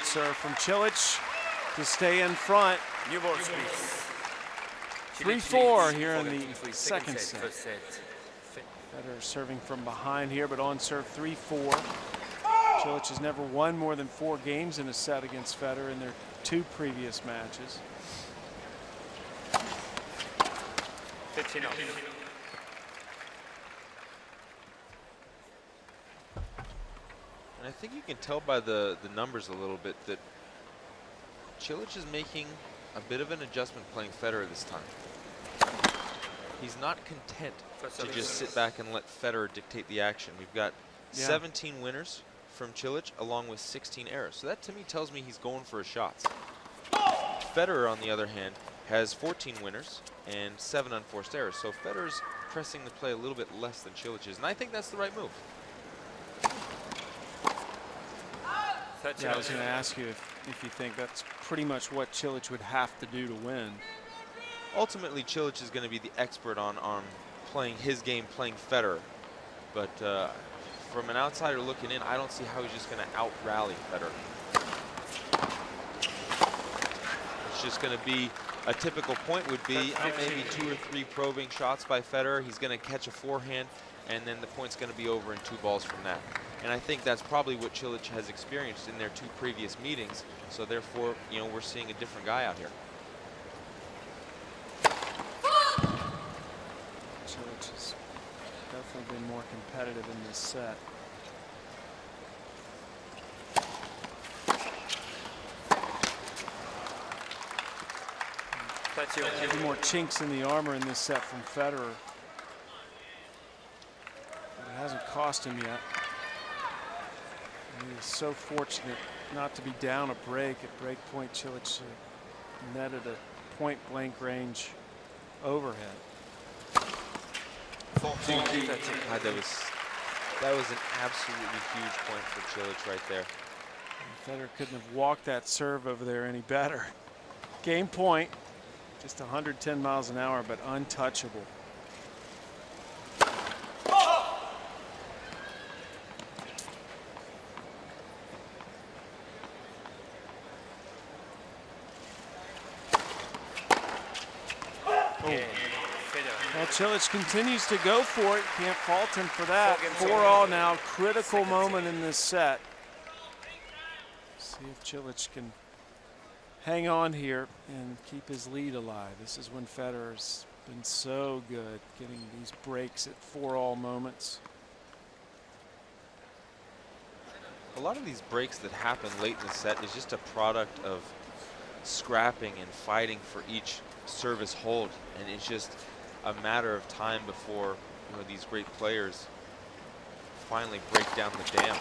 serve from Cilic to stay in front. New ball, please. 3-4 here in the Second second set. First set. Federer serving from behind here, but on serve 3-4. Cilic has never won more than 4 games in a set against Federer in their 2 previous matches. 15 off. And I think you can tell by the numbers a little bit that Cilic is making a bit of an adjustment playing Federer this time. He's not content to just sit back and let Federer dictate the action. We've got 17 winners from Cilic along with 16 errors. So that to me tells me he's going for his shots. Federer, on the other hand, has 14 winners and 7 unforced errors. So Federer's pressing the play a little bit less than Cilic is, and I think that's the right move. Yeah, I was going to ask you if you think that's pretty much what Cilic would have to do to win. Ultimately, Cilic is going to be the expert on playing his game, playing Federer. But from an outsider looking in, I don't see how he's just going to out-rally Federer. It's just going to be a typical point would be maybe 2 or 3 probing shots by Federer. He's going to catch a forehand, and then the point's going to be over in 2 balls from that. And I think that's probably what Cilic has experienced in their 2 previous meetings. So therefore, you know, we're seeing a different guy out here. Cilic has definitely been more competitive in this set. A few more chinks in the armor in this set from Federer. But it hasn't cost him yet. He is so fortunate not to be down a break. At break point, Cilic netted a point-blank range overhead. God, that was an absolutely huge point for Cilic right there. And Federer couldn't have walked that serve over there any better. Game point, just 110 miles an hour, but untouchable. Well, Cilic continues to go for it. Can't fault him for that. 4-all now. Critical moment in this set. See if Cilic can hang on here and keep his lead alive. This is when Federer's been so good, getting these breaks at 4-all moments. A lot of these breaks that happen late in the set is just a product of scrapping and fighting for each service hold, and it's just a matter of time before, you know, these great players finally break down the dam.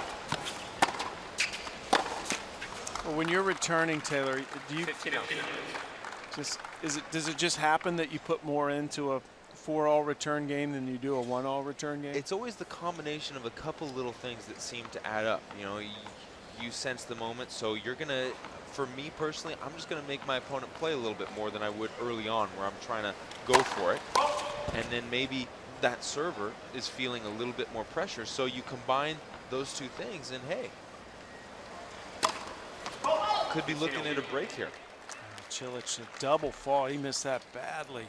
Well, when you're returning, Taylor, do you does it just happen that you put more into a 4-all return game than you do a 1-all return game? It's always the combination of a couple little things that seem to add up. You know, you sense the moment, so you're gonna, for me personally, I'm just gonna make my opponent play a little bit more than I would early on, where I'm trying to go for it. And then maybe that server is feeling a little bit more pressure, so you combine those 2 things, and hey, could be looking at a break here. Cilic, a double fall. He missed that badly.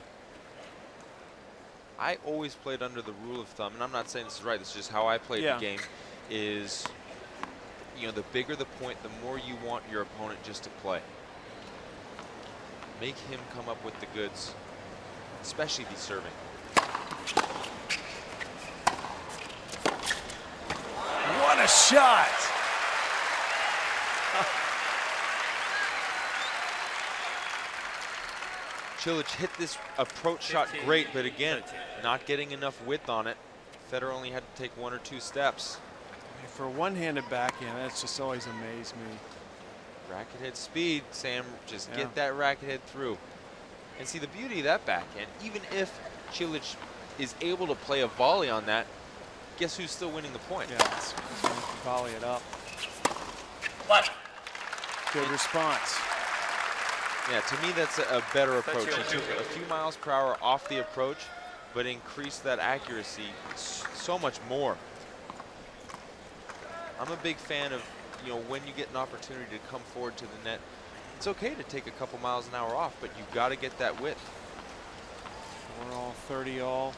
I always played under the rule of thumb, and I'm not saying this is right, this is just how I played the game, is, you know, the bigger the point, the more you want your opponent just to play. Make him come up with the goods, especially if he's serving. What a shot! Cilic hit this approach shot great, but again, not getting enough width on it. Federer only had to take 1 or 2 steps. For a one-handed backhand, that's just always amazed me. Racket head speed, Sam, just get that racket head through. And see the beauty of that backhand, even if Cilic is able to play a volley on that, guess who's still winning the point? Yeah, it's volley it up. Good response. Yeah, to me that's a better approach. He took a few miles per hour off the approach, but increased that accuracy so much more. I'm a big fan of you know, when you get an opportunity to come forward to the net, it's okay to take a couple miles an hour off, but you've got to get that width. 4 all, 30 all.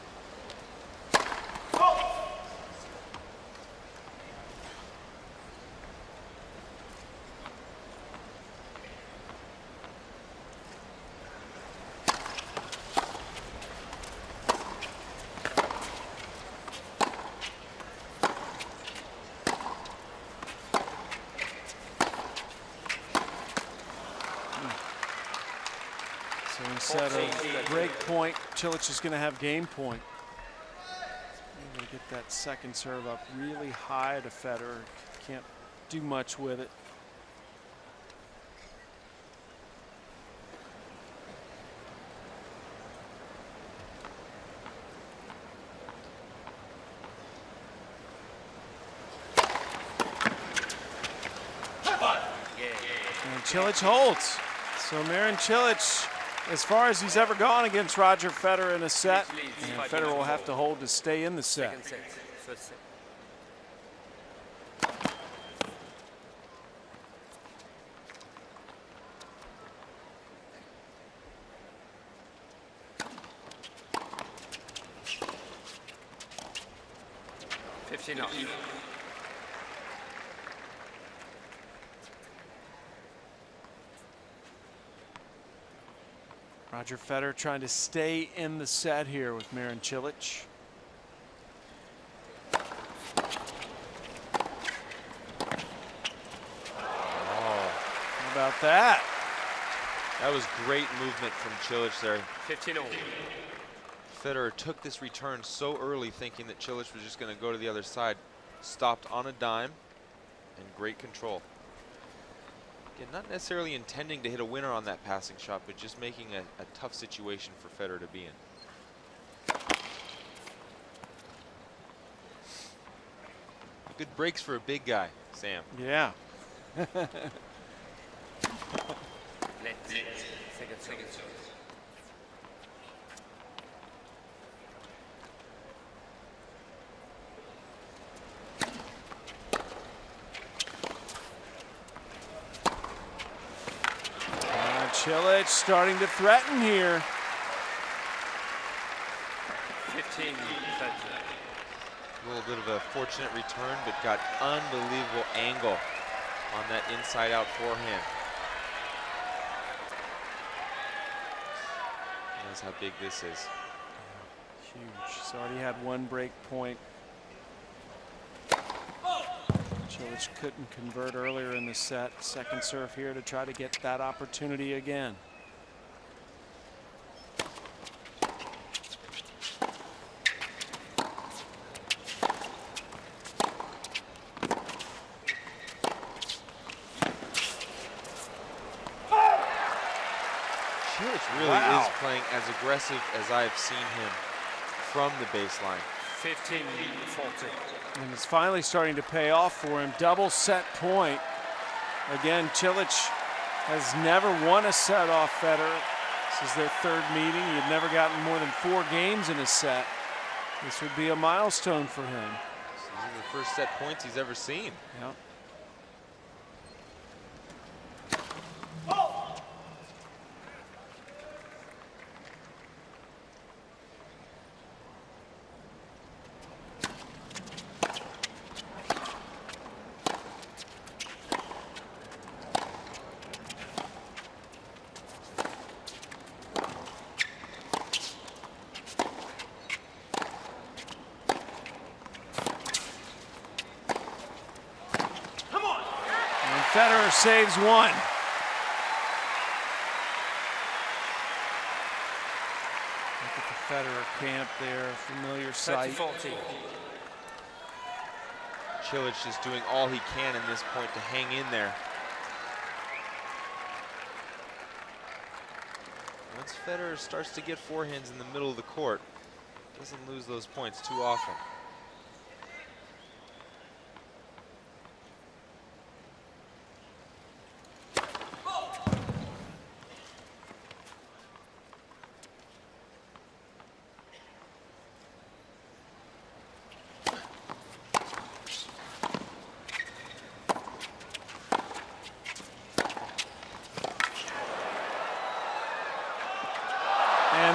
So instead of break point, Cilic is going to have game point. Able to get that second serve up really high to Federer. Can't do much with it. And Cilic holds. So Marin Cilic, as far as he's ever gone against Roger Federer in a set, and Federer will have to hold to stay in the set. Second set. First set. Roger Federer trying to stay in the set here with Marin Cilic. How about that? That was great movement from Cilic there. 15-0. Federer took this return so early thinking that Cilic was just going to go to the other side. Stopped on a dime and great control. Again, not necessarily intending to hit a winner on that passing shot, but just making a tough situation for Federer to be in. Good breaks for a big guy, Sam. Yeah. Net. Second serve. Cilic starting to threaten here. 15. A little bit of a fortunate return, but got unbelievable angle on that inside-out forehand. That's how big this is. Huge. He's already had one break point. Cilic couldn't convert earlier in the set. Second serve here to try to get that opportunity again. Cilic really is playing as aggressive as I've seen him from the baseline. 15-40. And it's finally starting to pay off for him. Double set point. Again, Cilic has never won a set off Federer. This is their third meeting. He had never gotten more than 4 games in a set. This would be a milestone for him. These are the first set points he's ever seen. Yep. Federer saves one. Look at the Federer camp there, familiar sight. 30-40. Cilic just doing all he can in this point to hang in there. Once Federer starts to get forehands in the middle of the court, doesn't lose those points too often.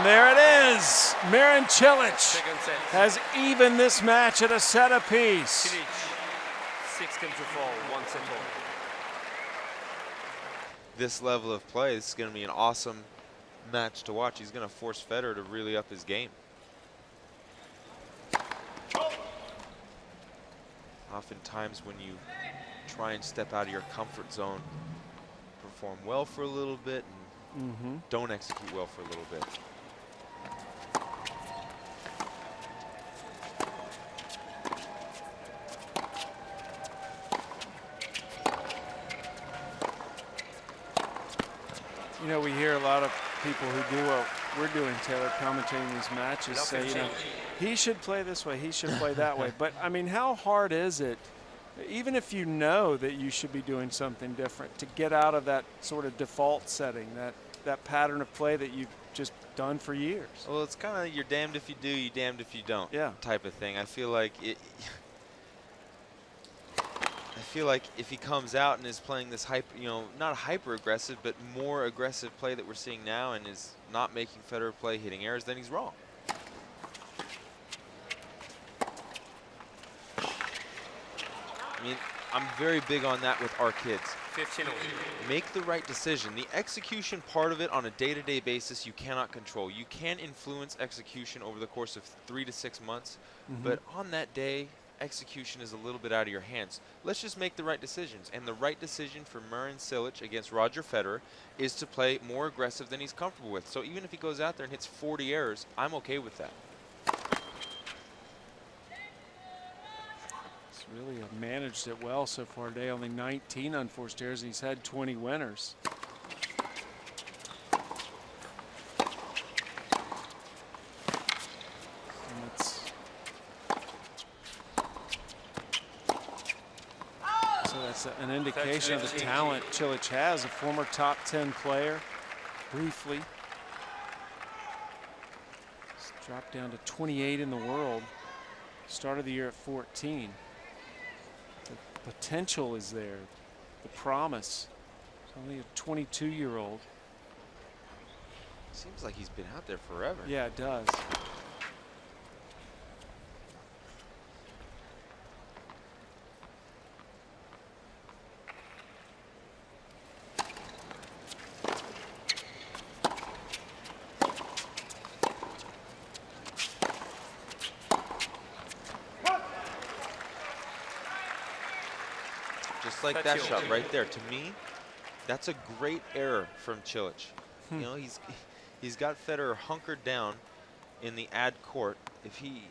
there it is. Marin Cilic Second set. has evened this match at a set apiece. Cilic. 6 games to 4. 1 set all. This level of play, this is going to be an awesome match to watch. He's going to force Federer to really up his game. Oftentimes when you try and step out of your comfort zone, perform well for a little bit and don't execute well for a little bit. You know, we hear a lot of people who do what we're doing, Taylor, commentating these matches, say, you know, he should play this way, he should play that way. But, I mean, how hard is it, even if you know that you should be doing something different, to get out of that sort of default setting, that pattern of play that you've just done for years? Well, it's kind of you're damned if you do, you're damned if you don't type of thing. I feel like if he comes out and is playing this not hyper aggressive, but more aggressive play that we're seeing now, and is not making Federer play, hitting errors, then he's wrong. I mean, I'm very big on that with our kids. 15 all. Make the right decision. The execution part of it on a day-to-day basis you cannot control. You can influence execution over the course of 3 to 6 months, but on that day, execution is a little bit out of your hands. Let's just make the right decisions. And the right decision for Marin Cilic against Roger Federer is to play more aggressive than he's comfortable with. So even if he goes out there and hits 40 errors, I'm okay with that. He's really managed it well so far today. Only 19 unforced errors. He's had 20 winners. That's an indication of the talent Cilic has, a former top 10 player, briefly. He's dropped down to 28 in the world. Started the year at 14. The potential is there, the promise. He's only a 22-year-old. Seems like he's been out there forever. Yeah, it does. Just like that shot right there. To me, that's a great error from Cilic. You know, he's got Federer hunkered down in the ad court. If he,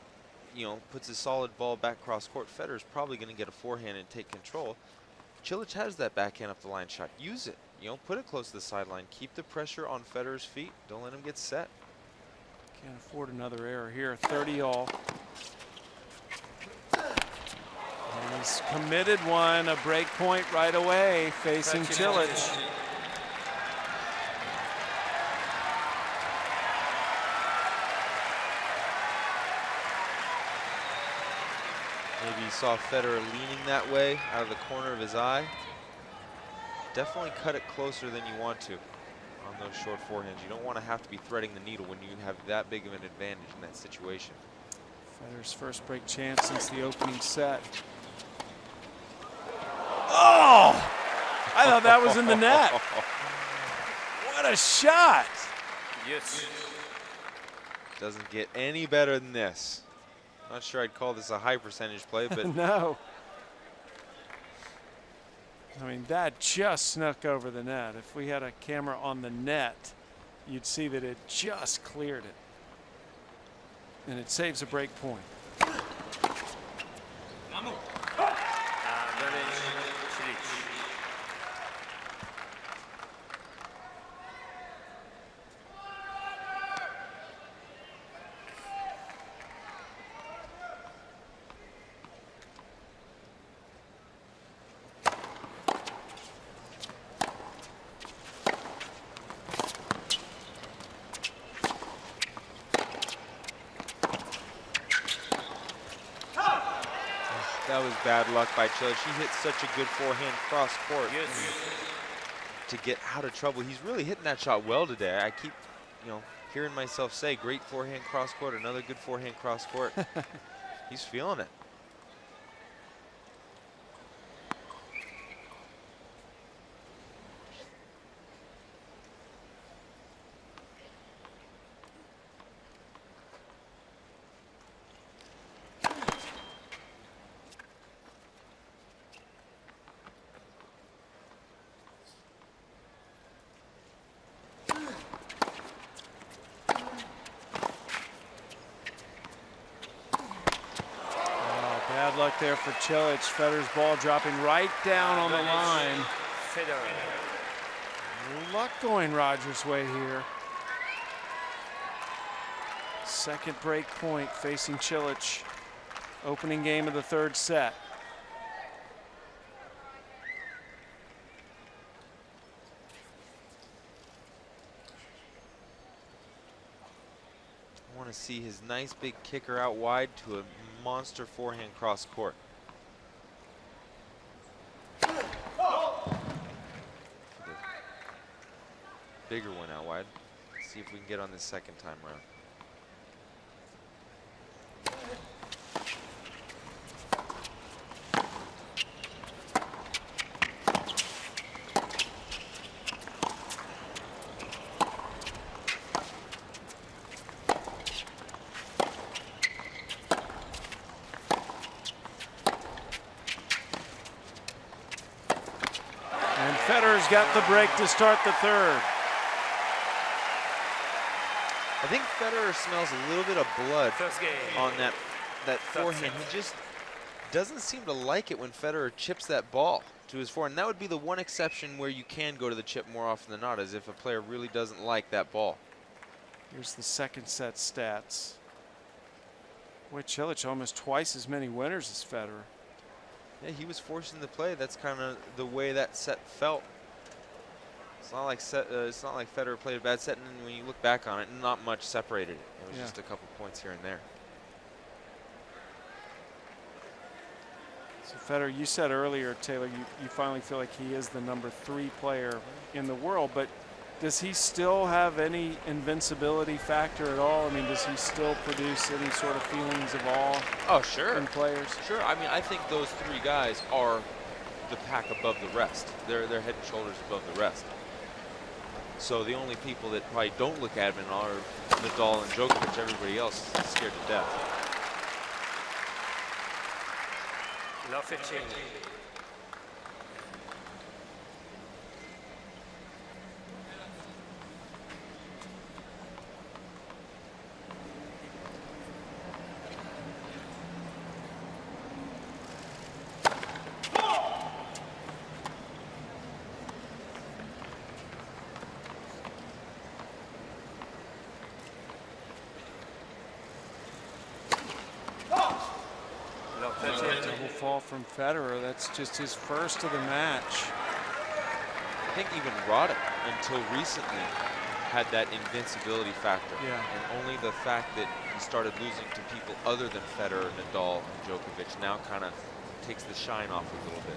puts a solid ball back cross court, Federer's probably going to get a forehand and take control. Cilic has that backhand up the line shot. Use it. Put it close to the sideline. Keep the pressure on Federer's feet. Don't let him get set. Can't afford another error here. 30 all. And he's committed one, a break point right away, facing Cilic. Maybe you saw Federer leaning that way out of the corner of his eye. Definitely cut it closer than you want to on those short forehands. You don't want to have to be threading the needle when you have that big of an advantage in that situation. Federer's first break chance since the opening set. Oh! I thought that was in the net. What a shot! Yes. Doesn't get any better than this. Not sure I'd call this a high percentage play, but no. I mean, that just snuck over the net. If we had a camera on the net, you'd see that it just cleared it. And it saves a break point. that was bad luck by Cilic. He hit such a good forehand cross court to get out of trouble. He's really hitting that shot well today. I keep, hearing myself say, great forehand cross court, another good forehand cross court. He's feeling it. Bad luck there for Cilic. Federer's ball dropping right down on the line. Federer. Luck going Roger's way here. Second break point facing Cilic. Opening game of the third set. I want to see his nice big kicker out wide to a monster forehand cross court. Bigger one out wide. Let's see if we can get on this second time around. And Federer's got the break to start the third. I think Federer smells a little bit of blood First game. on that forehand. He just doesn't seem to like it when Federer chips that ball to his forehand. That would be the one exception where you can go to the chip more often than not, as if a player really doesn't like that ball. Here's the second set stats. Boy, Cilic almost twice as many winners as Federer. Yeah, he was forcing the play. That's kind of the way that set felt. It's not like Federer played a bad set, and then when you look back on it, not much separated it. It was just a couple points here and there. So Federer, you said earlier, Taylor, you finally feel like he is the #3 player in the world, but does he still have any invincibility factor at all? I mean, does he still produce any sort of feelings of awe Oh, sure. in players? Sure. I mean, I think those three guys are the pack above the rest. They're head and shoulders above the rest. So the only people that probably don't look at him are Nadal and Djokovic. Everybody else is scared to death. Love 15. Double fall from Federer. That's just his first of the match. I think even Roddick, until recently, had that invincibility factor. Yeah. And only the fact that he started losing to people other than Federer, Nadal, and Djokovic now kind of takes the shine off a little bit.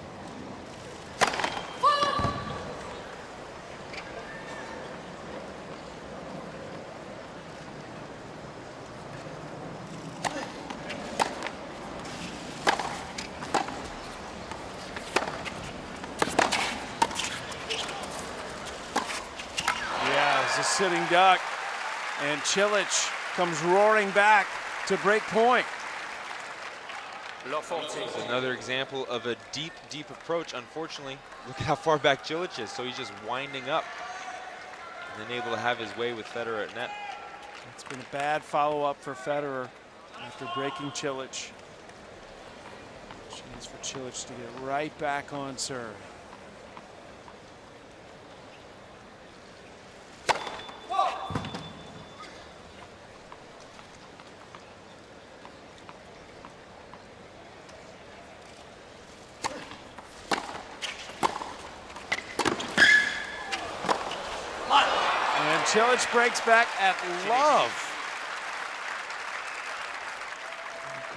A sitting duck, and Cilic comes roaring back to break point. Love 14. It's another example of a deep, deep approach. Unfortunately, look at how far back Cilic is. So he's just winding up and then able to have his way with Federer at net. It's been a bad follow-up for Federer after breaking Cilic. Chance for Cilic to get right back on serve. Cilic breaks back at love.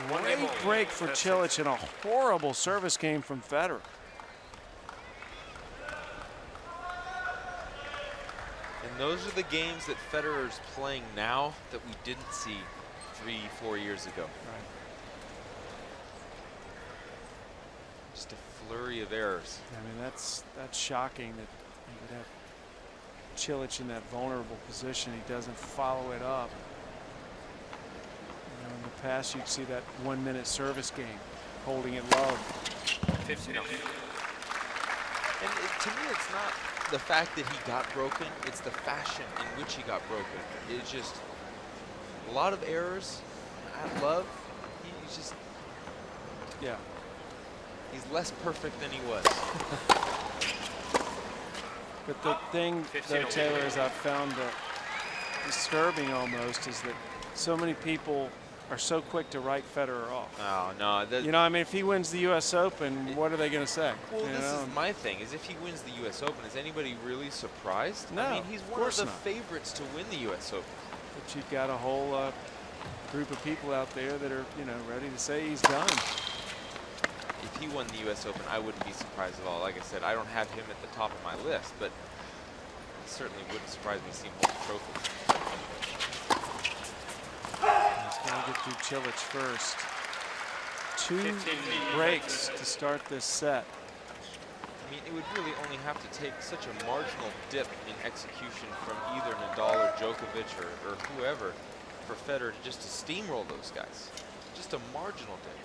Great break for Cilic and a horrible service game from Federer. And And those are the games that Federer's playing now that we didn't see 3-4 years ago. Right. Just a flurry of errors. I mean, that's shocking that you would have Cilic in that vulnerable position. He doesn't follow it up. You know, in the past, you'd see that 1 minute service game, holding it low. 15 off. And to me, it's not the fact that he got broken, it's the fashion in which he got broken. It's just a lot of errors. I love, he's just, Yeah. he's less perfect than he was. But the thing, though, Taylor, is I've found disturbing almost is that so many people are so quick to write Federer off. Oh, no. You know, I mean, if he wins the U.S. Open, what are they going to say? Well, you this know? is my thing, is if he wins the U.S. Open, is anybody really surprised? No, I mean, he's one of course the not. favorites to win the U.S. Open. But you've got a whole group of people out there that are, you know, ready to say he's done. If he won the U.S. Open, I wouldn't be surprised at all. Like I said, I don't have him at the top of my list, but it certainly wouldn't surprise me to see him hold the trophy. He's going to get through Cilic first. 2 breaks to start this set. I mean, it would really only have to take such a marginal dip in execution from either Nadal or Djokovic or whoever for Federer just to steamroll those guys. Just a marginal dip.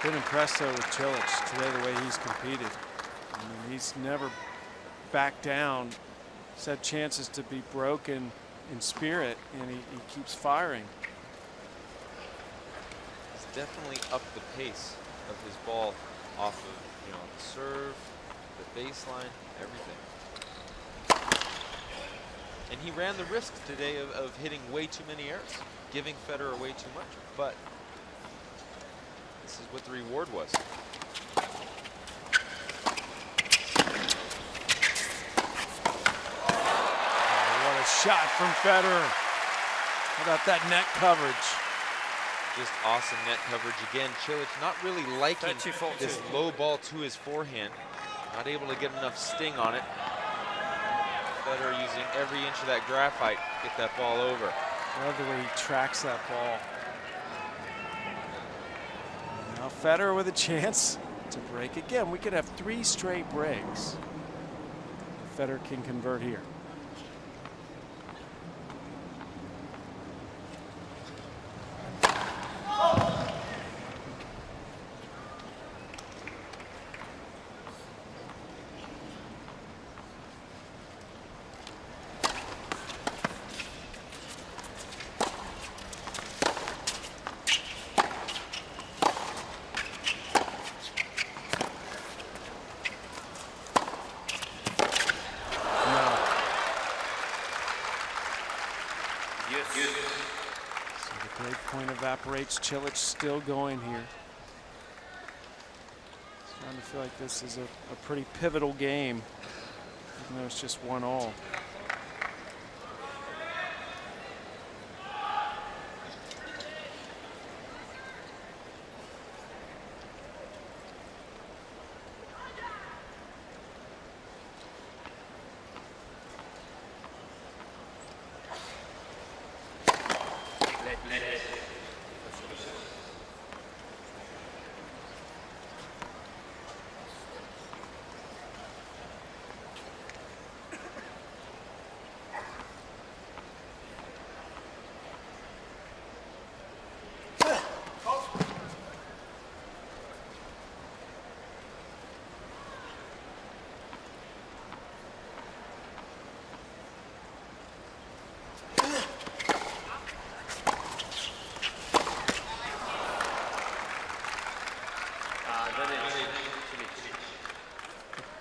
Been impressed though with Cilic today, the way he's competed. I mean, he's never backed down. He's had chances to be broken in spirit, and he keeps firing. He's definitely upped the pace of his ball off of, you know, the serve, the baseline, everything. And he ran the risk today of hitting way too many errors, giving Federer way too much, but this is what the reward was. What a shot from Federer. How about that net coverage? Just awesome net coverage again. Cilic not really liking 34-2. this low ball to his forehand. Not able to get enough sting on it. Federer using every inch of that graphite to get that ball over. I love the way he tracks that ball. And now Federer with a chance to break again. We could have 3 straight breaks. Federer can convert here. Evaporates. Cilic still going here. Starting to feel like this is a pretty pivotal game, even though it's just 1-all.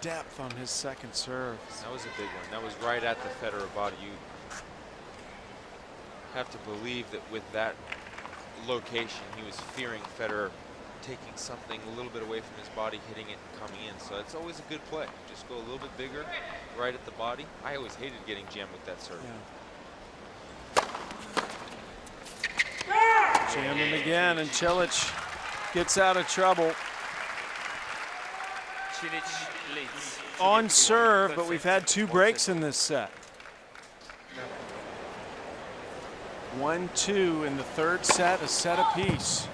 Depth on his second serve. That was a big one. That was right at the Federer body. You have to believe that with that location, he was fearing Federer taking something a little bit away from his body, hitting it, and coming in. So it's always a good play. Just go a little bit bigger, right at the body. I always hated getting jammed with that serve. Yeah. Jam him again, and Cilic gets out of trouble. Cilic leads. On serve, but we've had 2 breaks in this set. 1-2 in the 3rd set, a set apiece.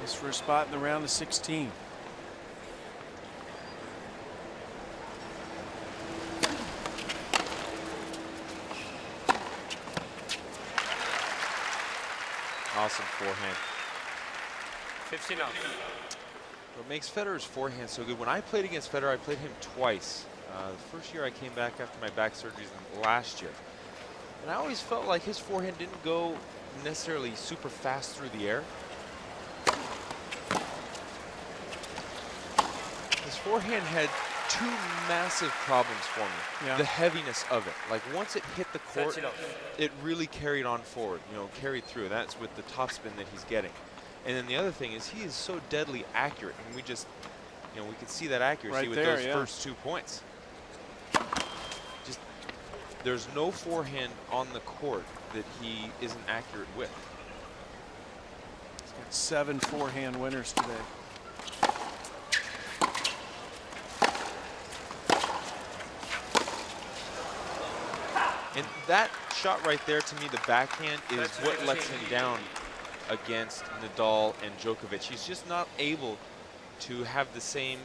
This for a spot in the round of 16. Awesome forehand. 15 off. What makes Federer's forehand so good, when I played against Federer, I played him twice. The first year I came back after my back surgeries last year. And I always felt like his forehand didn't go necessarily super fast through the air. His forehand had 2 massive problems for me. Yeah. The heaviness of it. Like once it hit the court, 13 off. it really carried on forward, carried through. That's with the topspin that he's getting. And then the other thing is he is so deadly accurate, and we just, we could see that accuracy Right with there, those yeah. first 2 points. Just, there's no forehand on the court that he isn't accurate with. He's got 7 forehand winners today. And that shot right there, to me, the backhand is what lets him down against Nadal and Djokovic. He's just not able to have the same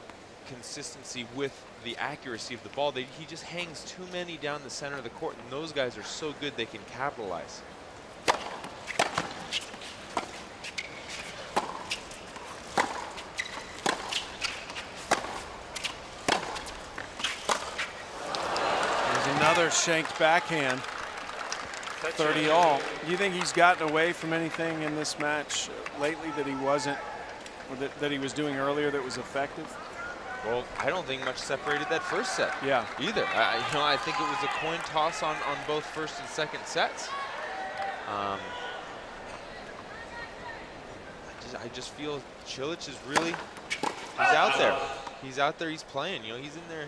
consistency with the accuracy of the ball. He just hangs too many down the center of the court, and those guys are so good they can capitalize. There's another shanked backhand. 30 all. Do you think he's gotten away from anything in this match lately that he wasn't, or that he was doing earlier that was effective? Well, I don't think much separated that first set. Yeah. Either. I think it was a coin toss on both first and second sets. I just feel Cilic is really, he's out there. He's out there. He's playing. He's in there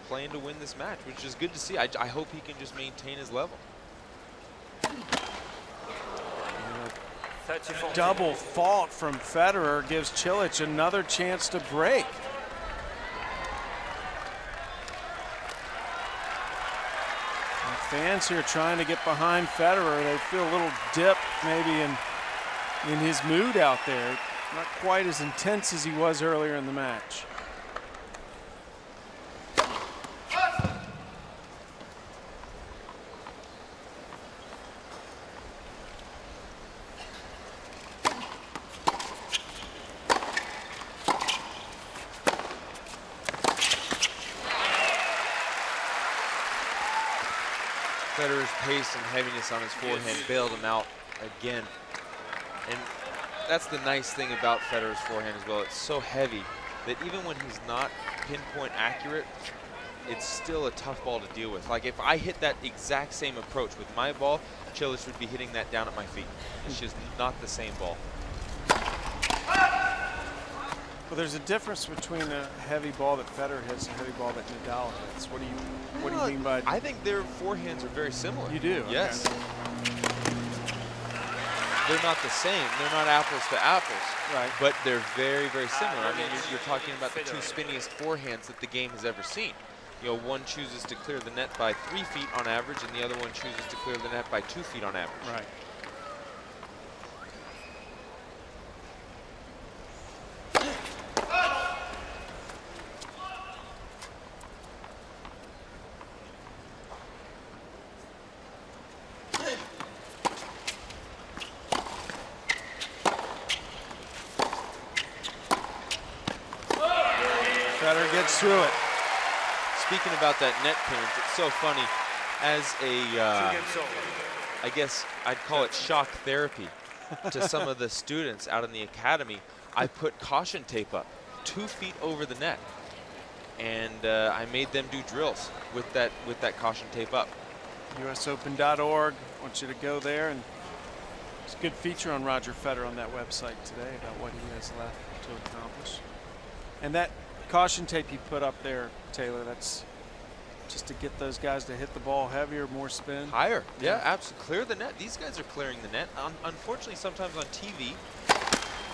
playing to win this match, which is good to see. I hope he can just maintain his level. Double fault from Federer gives Cilic another chance to break. And fans here trying to get behind Federer. They feel a little dip maybe in his mood out there. Not quite as intense as he was earlier in the match. Federer's pace and heaviness on his forehand bailed him out again. And that's the nice thing about Federer's forehand as well. It's so heavy that even when he's not pinpoint accurate, it's still a tough ball to deal with. Like if I hit that exact same approach with my ball, Cilic would be hitting that down at my feet. It's just not the same ball. Well, there's a difference between a heavy ball that Federer hits and a heavy ball that Nadal hits. What do you mean by? I think their forehands are very similar. You do? Yes. Okay. They're not the same. They're not apples to apples. Right. But they're very, very similar. I mean, you're talking about the 2 spinniest forehands that the game has ever seen. One chooses to clear the net by 3 feet on average, and the other one chooses to clear the net by 2 feet on average. Right. Federer gets through it. Speaking about that net clearance, it's so funny. As I guess I'd call it shock therapy to some of the students out in the academy, I put caution tape up 2 feet over the net, and I made them do drills with that caution tape up. USOpen.org. I want you to go there, and there's a good feature on Roger Federer on that website today about what he has left to accomplish. And that caution tape you put up there, Taylor, that's just to get those guys to hit the ball heavier, more spin. Higher. Yeah, absolutely. Clear the net. These guys are clearing the net. Unfortunately, sometimes on TV,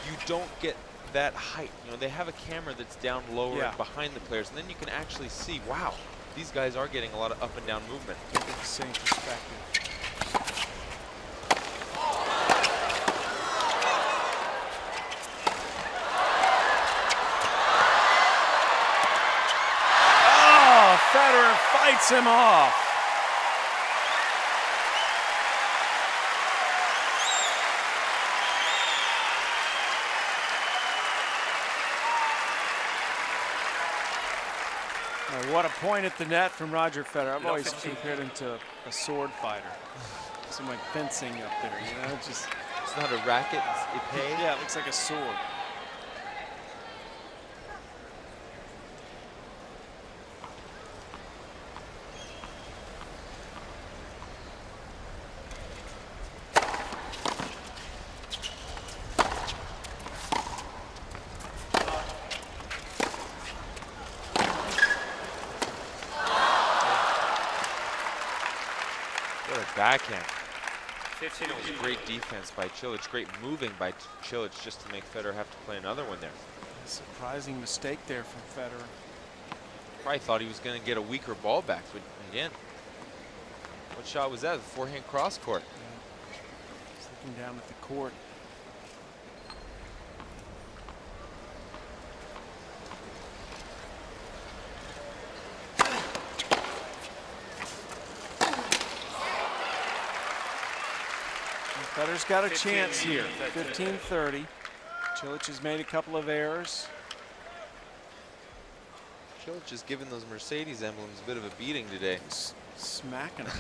you don't get that height. You know, they have a camera that's down lower and behind the players, and then you can actually see, wow, these guys are getting a lot of up and down movement. Get the same perspective. Federer fights him off. Now, what a point at the net from Roger Federer. I've always compared him to a sword fighter. Some like fencing up there, you know, just. It's not a racket, it's épée. Yeah, it looks like a sword. Backhand. 15 great defense by Cilic, great moving by Cilic just to make Federer have to play another one there. A surprising mistake there from Federer. Probably thought he was going to get a weaker ball back, but again, what shot was that? The forehand cross court. Yeah. He's looking down at the court. Federer's got a chance here. 15-30. Cilic has made a couple of errors. Cilic has given those Mercedes emblems a bit of a beating today. Smacking them.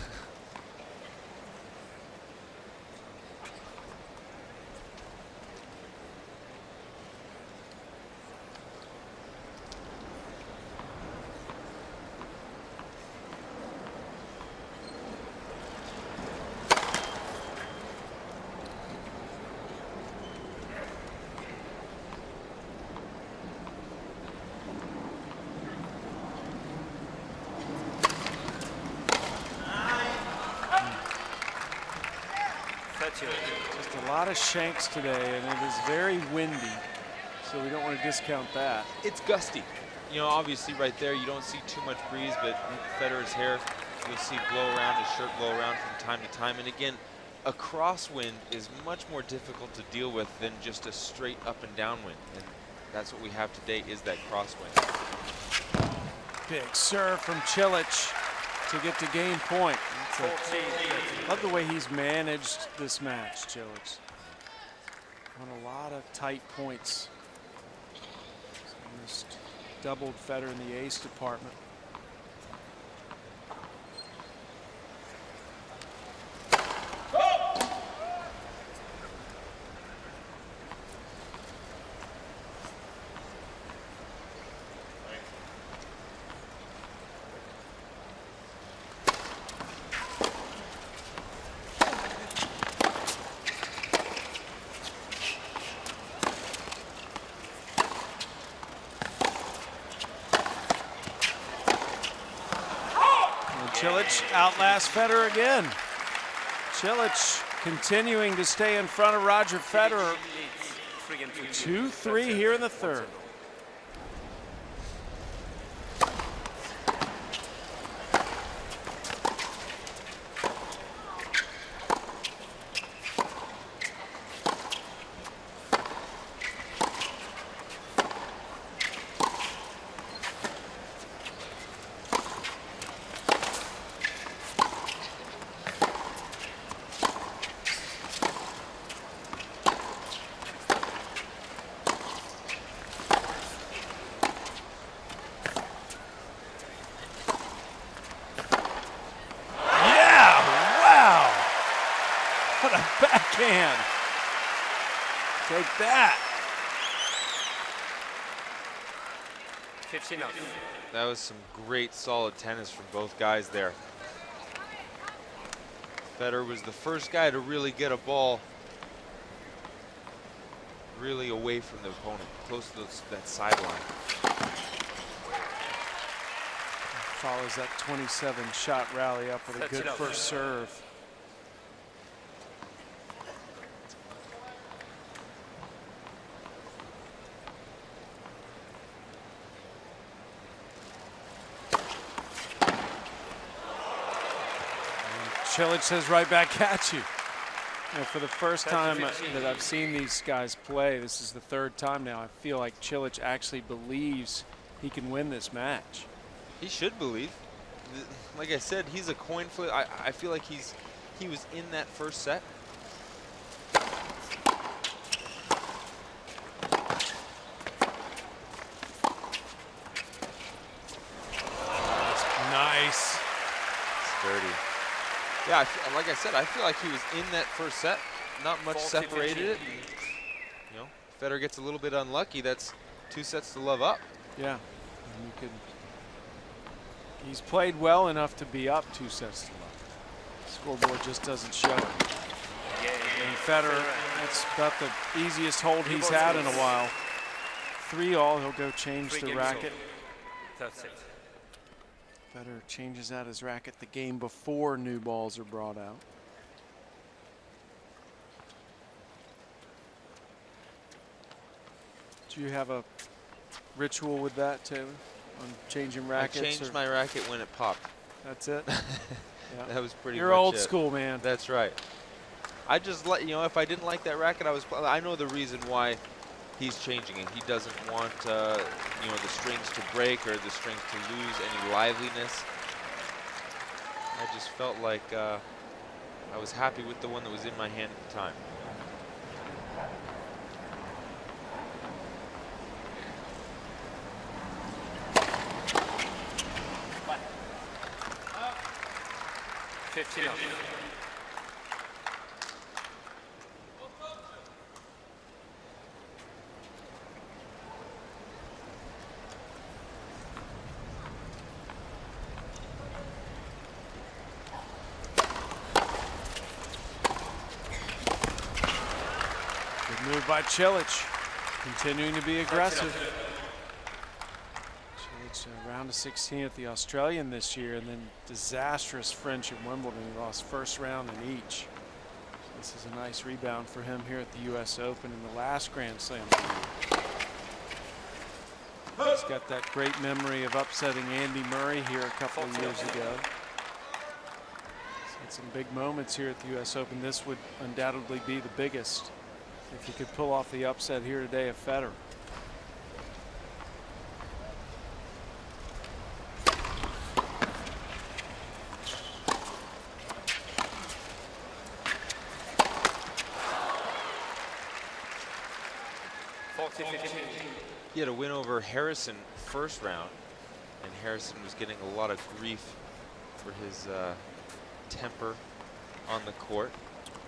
Just a lot of shanks today, and it is very windy, so we don't want to discount that. It's gusty. You know, obviously right there you don't see too much breeze, but Federer's hair, you'll see blow around, his shirt blow around from time to time. And again, a crosswind is much more difficult to deal with than just a straight up and down wind. And that's what we have today, is that crosswind. Big serve from Cilic to get to game point. Love the way he's managed this match, Cilic. Won a lot of tight points. Almost doubled Federer in the ace department. Cilic outlasts Federer again. Cilic continuing to stay in front of Roger Federer. 2-3 here in the third. Backhand. Take that. 15 off. That was some great solid tennis from both guys there. Federer was the first guy to really get a ball really away from the opponent, close to that sideline. Follows that 27-shot rally up with a good first serve. Cilic says right back at you. For the first time that I've seen these guys play, this is the third time now, I feel like Cilic actually believes he can win this match. He should believe. Like I said, he's a coin flip. I feel like he was in that first set. Nice. Sturdy. Yeah, like I said, I feel like he was in that first set. Not much separated it. And, you know, Federer gets a little bit unlucky. That's 2 sets to love up. Yeah. And he's played well enough to be up 2 sets to love. Scoreboard just doesn't show it. And Federer, that's about the easiest hold he's had in a while. 3-all, he'll go change the racket. That's it. Federer changes out his racket the game before new balls are brought out. Do you have a ritual with that, Taylor, on changing rackets? I changed my racket when it popped. That's it? Yeah. That was pretty You're much old it. school, man. That's right. I just let, you know, if I didn't like that racket, I know the reason why he's changing it. He doesn't want, you know, the strings to break or the strings to lose any liveliness. I just felt like I was happy with the one that was in my hand at the time. Good move by Cilic, continuing to be aggressive. Cilic round of 16 at the Australian this year, and then disastrous French at Wimbledon. He lost first round in each. This is a nice rebound for him here at the US Open in the last Grand Slam. He's got that great memory of upsetting Andy Murray here a couple of years ago. He's had some big moments here at the US Open. This would undoubtedly be the biggest if he could pull off the upset here today of Federer. He had a win over Harrison first round, and Harrison was getting a lot of grief for his temper on the court.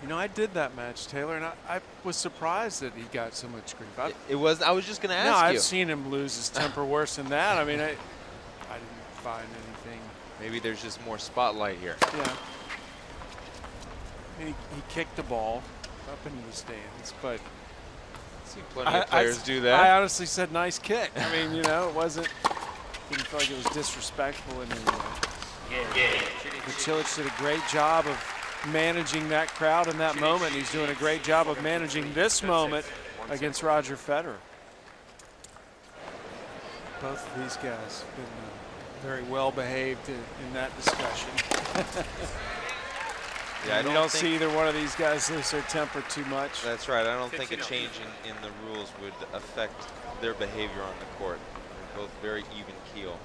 You know, I did that match, Taylor, and I was surprised that he got so much grief. I was just going to ask you. No, I've seen him lose his temper worse than that. I mean, I didn't find anything. Maybe there's just more spotlight here. Yeah. He kicked the ball up into the stands, but I've seen plenty of players do that. I honestly said nice kick. I mean, you know, didn't feel like it was disrespectful in any way. But Cilic did a great job of managing that crowd in that moment. He's doing a great job of managing this moment against Roger Federer. Both of these guys have been very well behaved in that discussion. Yeah, you don't see either one of these guys lose their temper too much. That's right. I don't think a change in the rules would affect their behavior on the court. They're both very even keel.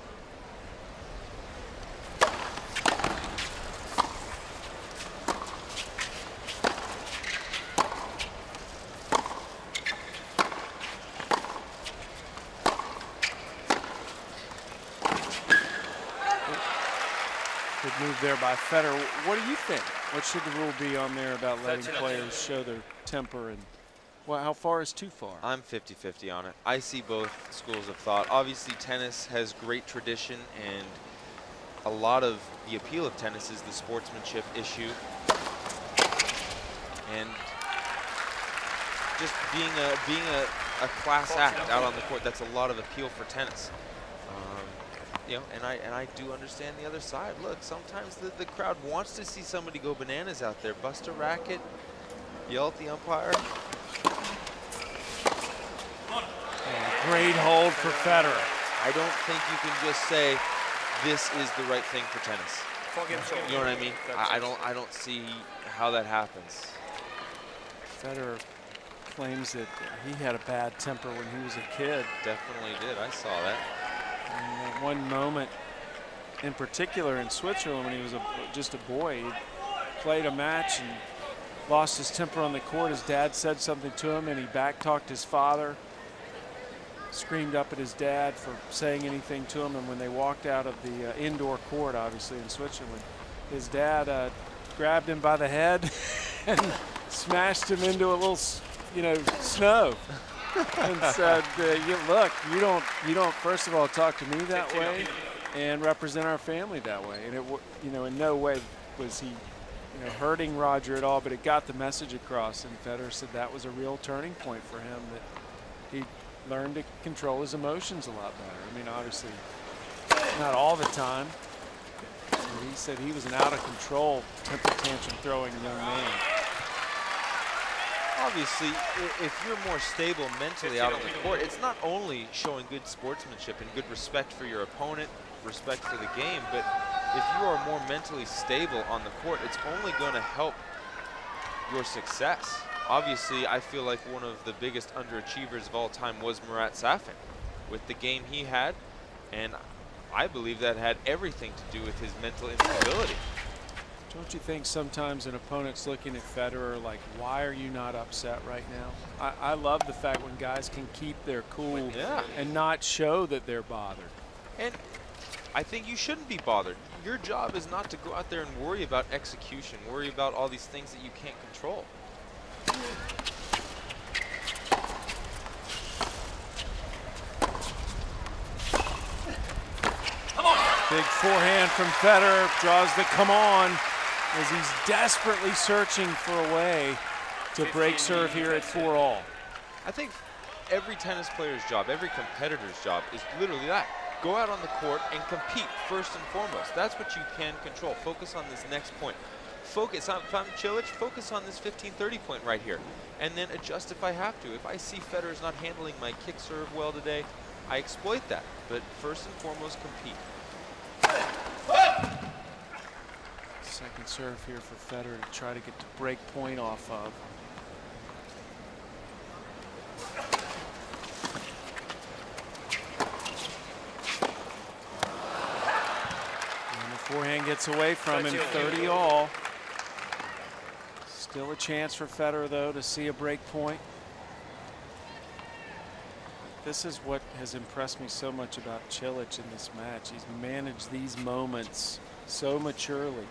Good move there by Federer. What do you think? What should the rule be on there about letting players show their temper, and how far is too far? I'm 50-50 on it. I see both schools of thought. Obviously, tennis has great tradition, and a lot of the appeal of tennis is the sportsmanship issue. And just being a class act out on the court, that's a lot of appeal for tennis. You know, and I do understand the other side. Look, sometimes the crowd wants to see somebody go bananas out there, bust a racket, yell at the umpire. Great hold for Federer. I don't think you can just say this is the right thing for tennis. You know what I mean? I don't see how that happens. Federer claims that he had a bad temper when he was a kid. Definitely did. I saw that. And one moment in particular in Switzerland when he was just a boy, he played a match and lost his temper on the court. His dad said something to him and he backtalked his father, screamed up at his dad for saying anything to him, and when they walked out of the indoor court, obviously in Switzerland, his dad grabbed him by the head and smashed him into a little, snow, and said, "Look, you don't. First of all, talk to me that way, and represent our family that way." And it, in no way was he, hurting Roger at all, but it got the message across. And Federer said that was a real turning point for him, that he learned to control his emotions a lot better. I mean, obviously, not all the time. He said he was an out-of-control, temper tantrum throwing young man. Obviously, if you're more stable mentally out on the court, it's not only showing good sportsmanship and good respect for your opponent, respect for the game, but if you are more mentally stable on the court, it's only going to help your success. Obviously, I feel like one of the biggest underachievers of all time was Marat Safin with the game he had, and I believe that had everything to do with his mental instability. Don't you think sometimes an opponent's looking at Federer like, why are you not upset right now? I love the fact when guys can keep their cool and not show that they're bothered. And I think you shouldn't be bothered. Your job is not to go out there and worry about execution, worry about all these things that you can't control. Big forehand from Federer, draws the come on as he's desperately searching for a way to break serve here at 4-all. I think every tennis player's job, every competitor's job is literally that. Go out on the court and compete first and foremost. That's what you can control. Focus on this next point. Focus on, if I'm Cilic, focus on this 15-30 point right here. And then adjust if I have to. If I see Federer's not handling my kick serve well today, I exploit that. But first and foremost, compete. Second serve here for Federer to try to get the break point off of. And the forehand gets away from him, 30-all. Still a chance for Federer, though, to see a break point. This is what has impressed me so much about Cilic in this match. He's managed these moments so maturely.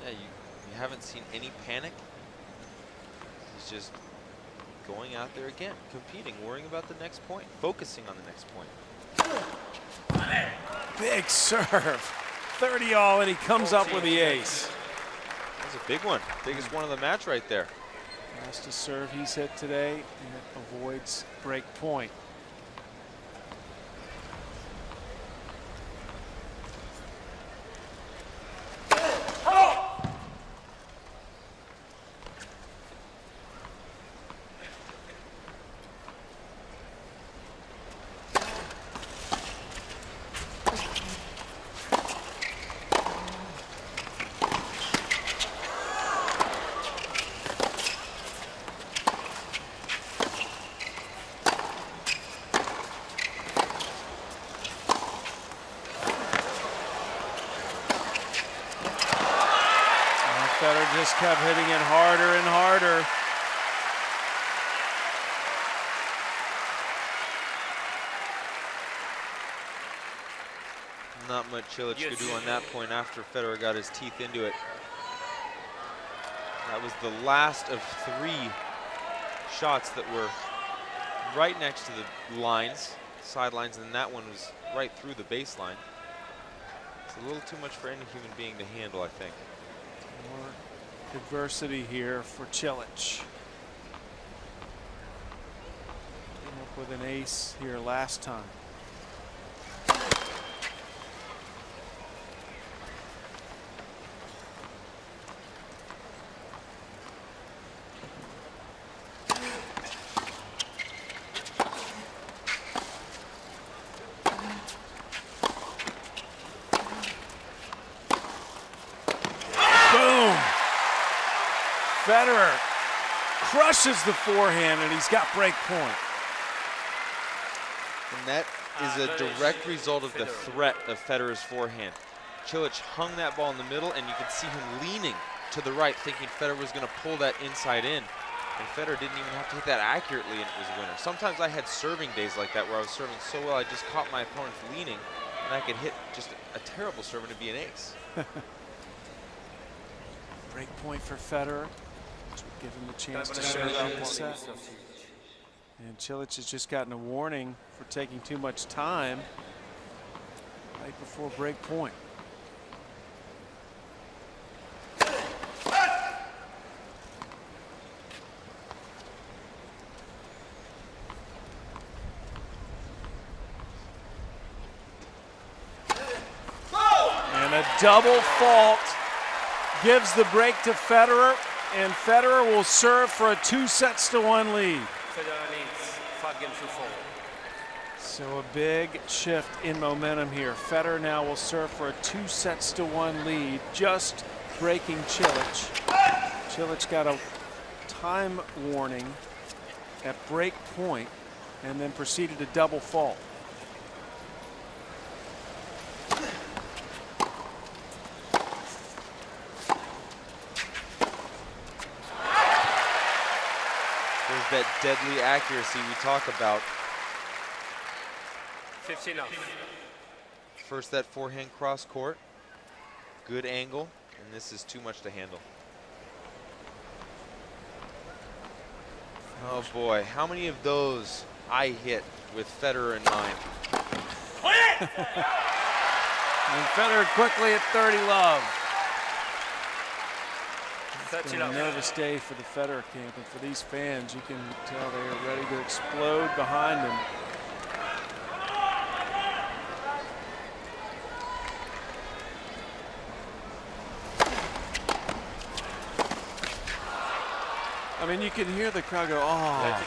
Yeah, you haven't seen any panic. He's just going out there again, competing, worrying about the next point, focusing on the next point. Big serve. 30-all, and he comes up with the ace. That's a big one. Biggest one of the match right there. Fastest serve he's hit today, and it avoids break point. Federer just kept hitting it harder and harder. Not much Cilic could do on that point after Federer got his teeth into it. That was the last of 3 shots that were right next to the lines, sidelines, and that one was right through the baseline. It's a little too much for any human being to handle, I think. More adversity here for Cilic. Came up with an ace here last time. Federer crushes the forehand, and he's got break point. And that is a direct result of the threat of Federer's forehand. Cilic hung that ball in the middle, and you could see him leaning to the right, thinking Federer was going to pull that inside in. And Federer didn't even have to hit that accurately, and it was a winner. Sometimes I had serving days like that where I was serving so well I just caught my opponent's leaning, and I could hit just a terrible serve and it'd be an ace. Break point for Federer, which would give him the chance to serve out the set. And Cilic has just gotten a warning for taking too much time right before break point. And a double fault gives the break to Federer, and Federer will serve for a 2-1 lead. Federer leads 5-4. So a big shift in momentum here. Federer now will serve for a 2-1 lead, just breaking Cilic. Cilic got a time warning at break point and then proceeded to double fault. There's that deadly accuracy we talk about. 15 off. First that forehand cross court, good angle, and this is too much to handle. Oh boy, how many of those I hit with Federer in mind? And Federer quickly at 30 love. It's been a 30 nervous day for the Federer camp, and for these fans, you can tell they are ready to explode behind him. I mean, you can hear the crowd go, oh.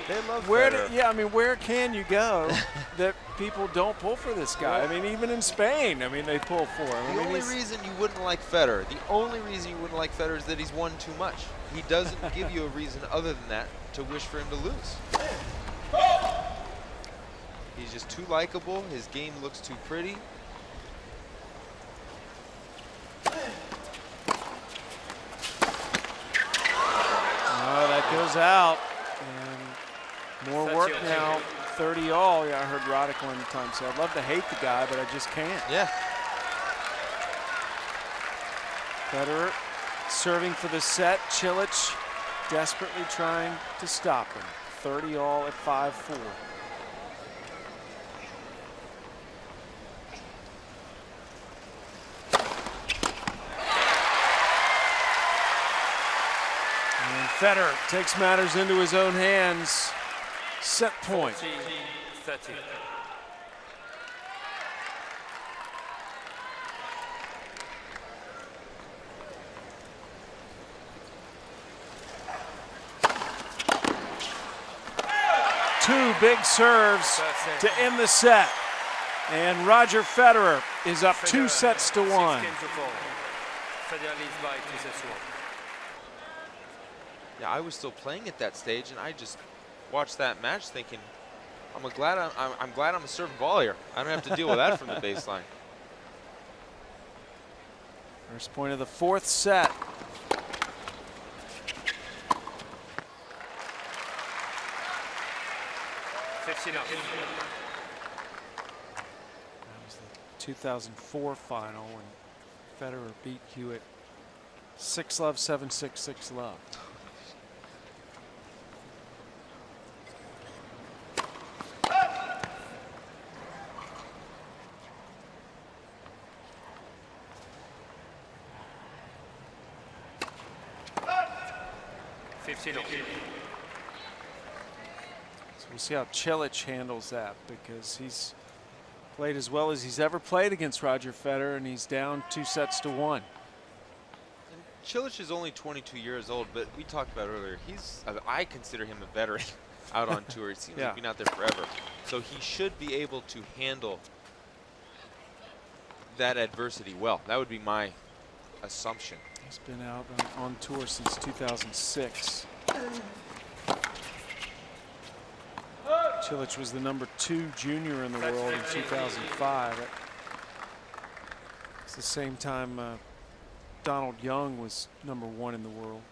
They love Where Federer. yeah, I mean, where can you go that people don't pull for this guy? I mean, even in Spain, I mean, they pull for him. The only reason you wouldn't like Federer, the only reason you wouldn't like Federer is that he's won too much. He doesn't give you a reason other than that to wish for him to lose. He's just too likable. His game looks too pretty. Oh, that goes out. And more work now. 30 all. Yeah, I heard Roddick one time say, I'd love to hate the guy, but I just can't. Yeah. Federer serving for the set. Cilic desperately trying to stop him. 30 all at 5-4. And Federer takes matters into his own hands. Set point. 30. Two big serves to end the set. And Roger Federer is up 2-1. 16-4. Federer leads by 2-1. Yeah, I was still playing at that stage, and I just watched that match thinking, I'm glad I'm a serving ball here. I don't have to deal with that from the baseline. First point of the fourth set. Enough. That was the 2004 final when Federer beat Hewitt 6-love, 7-6, 6-love. We'll see how Cilic handles that, because he's played as well as he's ever played against Roger Federer, and he's down 2-1. And Cilic is only 22 years old, but we talked about earlier, I consider him a veteran out on tour. It seems like he's been out there forever. So he should be able to handle that adversity well. That would be my assumption. He's been out on tour since 2006. Cilic was the #2 junior in the world in 2005. It's the same time Donald Young was #1 in the world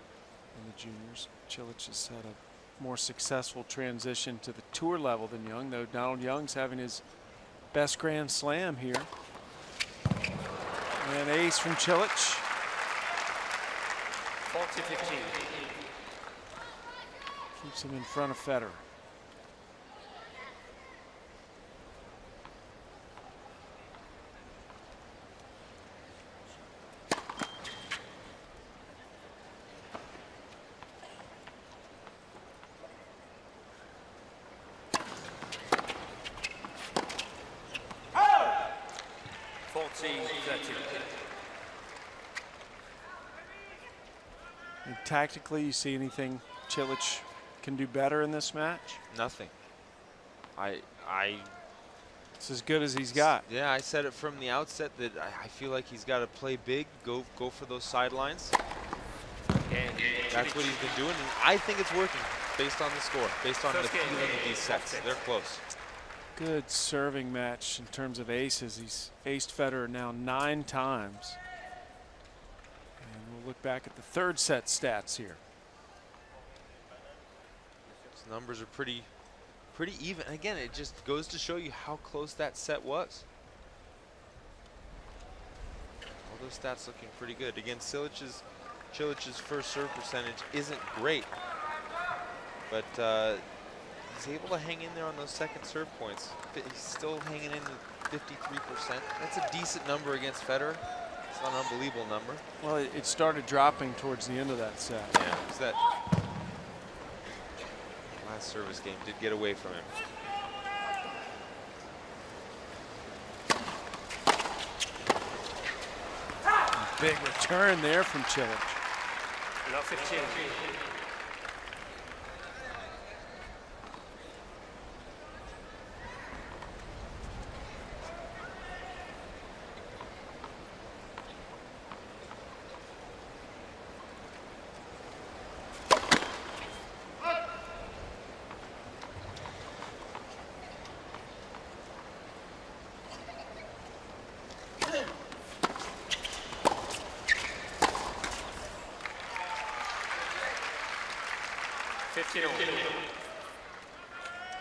in the juniors. Cilic has had a more successful transition to the tour level than Young, though Donald Young's having his best Grand Slam here. And ace from Cilic. 40-15. Keeps him in front of Federer. And tactically, you see anything Cilic can do better in this match? Nothing. It's as good as he's got. Yeah, I said it from the outset that I feel like he's got to play big, go for those sidelines. That's what he's been doing, and I think it's working based on the score, based on the feeling of these sets. They're close. Good serving match in terms of aces. He's aced Federer now 9 times. And we'll look back at the third set stats here. His numbers are pretty even. Again, it just goes to show you how close that set was. All those stats looking pretty good. Again, Cilic's first serve percentage isn't great, but he's able to hang in there on those second serve points. He's still hanging in at 53%. That's a decent number against Federer. It's not an unbelievable number. Well, it started dropping towards the end of that set. Yeah, because that last service game did get away from him. Big return there from Cilic. Love 15.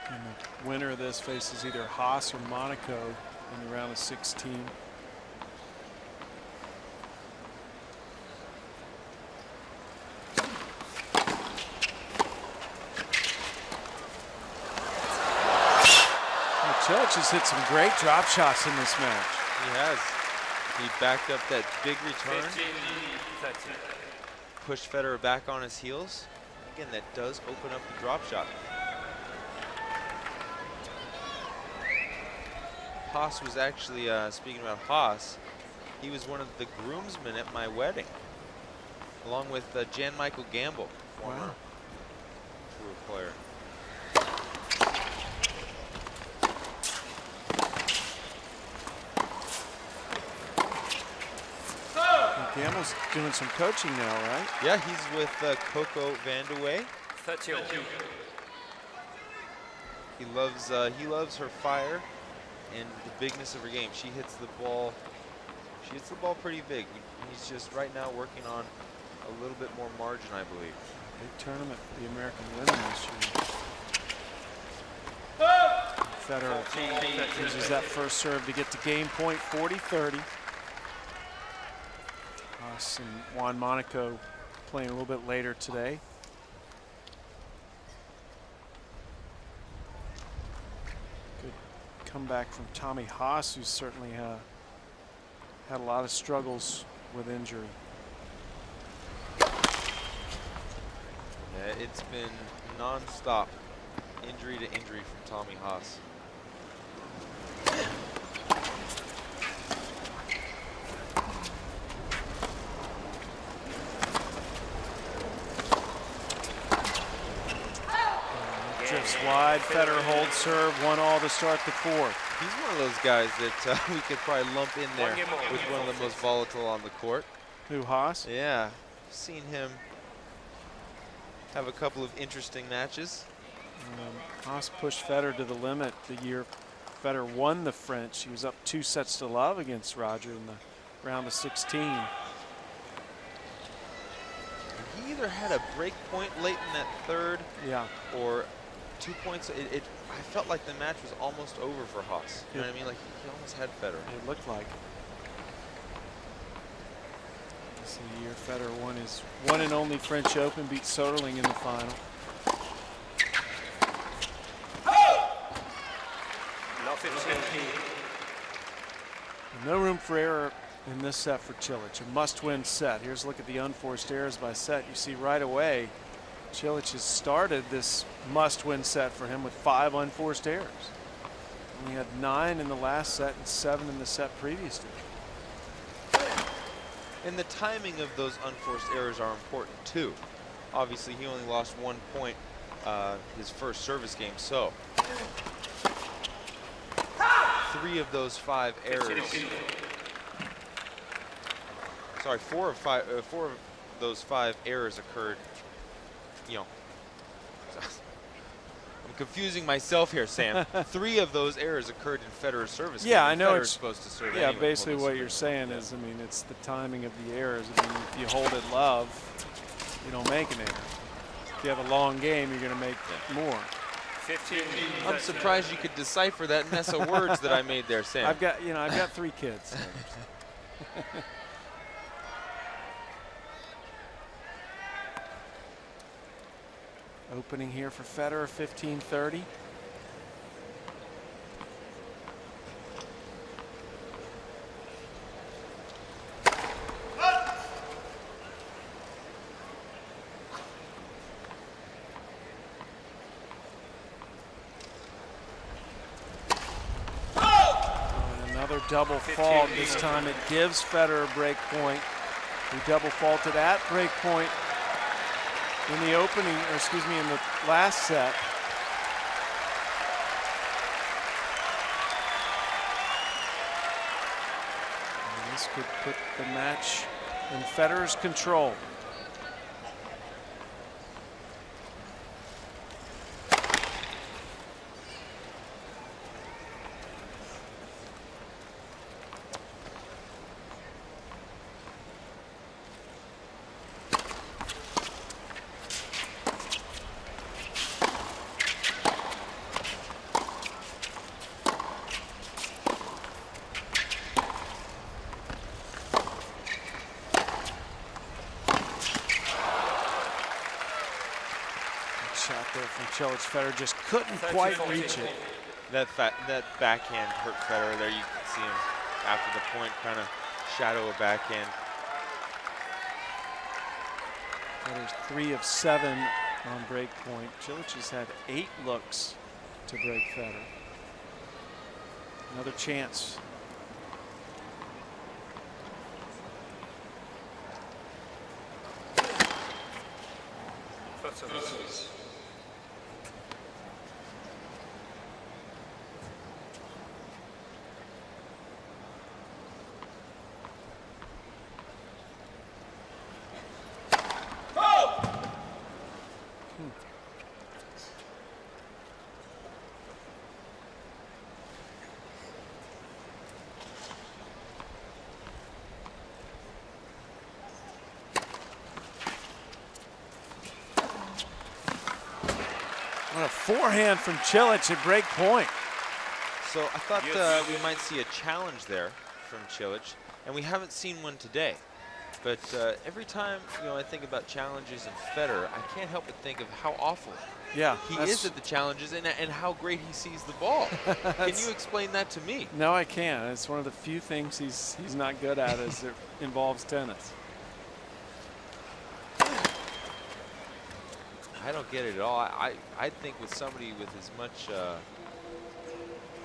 And the winner of this faces either Haas or Monaco in the round of 16. Cilic has hit some great drop shots in this match. He has. He backed up that big return. 15-13. Pushed Federer back on his heels. Again, that does open up the drop shot. Haas was actually, speaking about Haas, he was one of the groomsmen at my wedding, along with Jan Michael Gamble, former tour player. Gamble's doing some coaching now, right? Yeah, he's with Coco Vandeweghe. 30. He loves her fire and the bigness of her game. She hits the ball pretty big. He's just right now working on a little bit more margin, I believe. Big tournament for the American women this year. Federer uses that first serve to get to game point, 40-30. Haas and Juan Monaco playing a little bit later today. Good comeback from Tommy Haas, who's certainly had a lot of struggles with injury. Yeah, it's been non-stop injury to injury from Tommy Haas. Drifts wide, Federer holds serve, 1-all to start the fourth. He's one of those guys that we could probably lump in there with one of the most volatile on the court. Who, Haas? Yeah, seen him have a couple of interesting matches. Haas pushed Federer to the limit the year Federer won the French. He was up 2-0 against Roger in the round of 16. He either had a break point late in that third, Yeah, or 2 points. I felt like the match was almost over for Haas. You know what I mean? Like he almost had Federer. it looked like it. This is the year Federer won his one and only French Open, beat Soderling in the final. Love 15. No room for error in this set for Cilic. A must-win set. Here's a look at the unforced errors by set. You see right away, Cilic has started this must-win set for him with 5 unforced errors. He had 9 in the last set and 7 in the set previous to it. And the timing of those unforced errors are important too. Obviously, he only lost 1 point his first service game, so 3 of those 5 errors. Sorry, 4 of those 5 errors occurred. You know, I'm confusing myself here, Sam. 3 of those errors occurred in Federer's service. Yeah, game. I know Federer's it's supposed to serve. Yeah, anyway. basically Well, what you're saying is, I mean, it's the timing of the errors. I mean, if you hold it love, you don't make an error. If you have a long game, you're going to make more. 15. I'm surprised you could decipher that mess of words that I made there, Sam. I've got 3 kids. Opening here for Federer, 15-30. Another double fault. This time it gives Federer a break point. He double faulted at break point in the opening, or excuse me, in the last set. And this could put the match in Federer's control. Shot there from Cilic. Federer just couldn't quite reach it. That backhand hurt Federer there. You can see him after the point kind of shadow a backhand. Federer's 3 of 7 on break point. Cilic has had 8 looks to break Federer. Another chance. What a forehand from Cilic at break point. So I thought we might see a challenge there from Cilic, and we haven't seen one today. But every time I think about challenges in Federer, I can't help but think of how awful he is at the challenges and how great he sees the ball. Can you explain that to me? No, I can't. It's one of the few things he's not good at as it involves tennis. I don't get it at all. I think with somebody with as much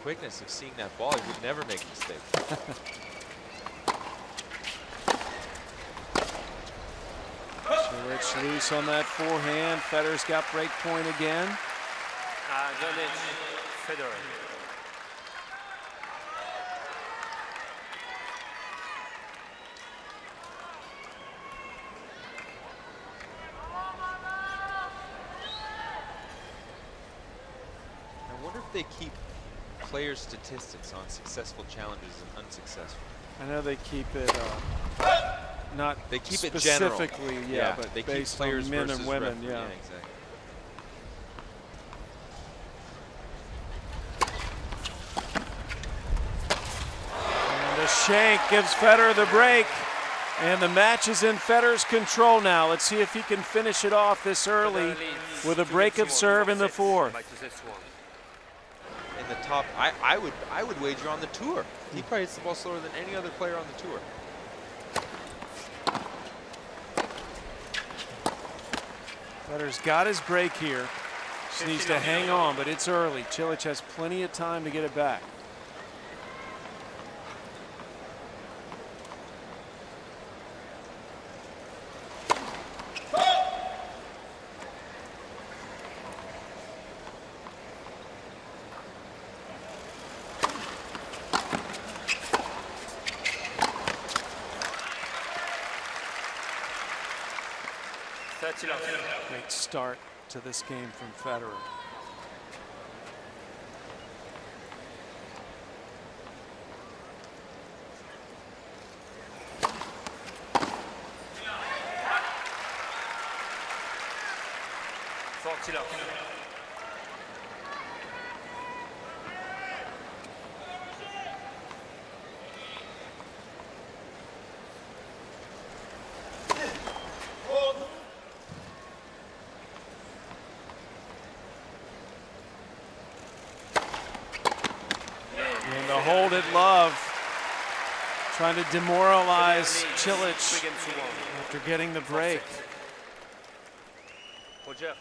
quickness of seeing that ball, he would never make a mistake. Cilic loose on that forehand. Federer's got break point again. Federer. they keep player statistics on successful challenges and unsuccessful? I know they keep it not They keep it general. specifically, but they keep based players on men versus and women, referee. yeah. Exactly. And the shank gives Federer the break. And the match is in Federer's control now. Let's see if he can finish it off this early with a break of serve in the fourth. In the top, I would wager on the tour. He probably hits the ball slower than any other player on the tour. Federer's got his break here. Just needs to hang on, but it's early. Cilic has plenty of time to get it back. Great start to this game from Federer. And the hold at love, trying to demoralize Cilic after getting the break. Roger.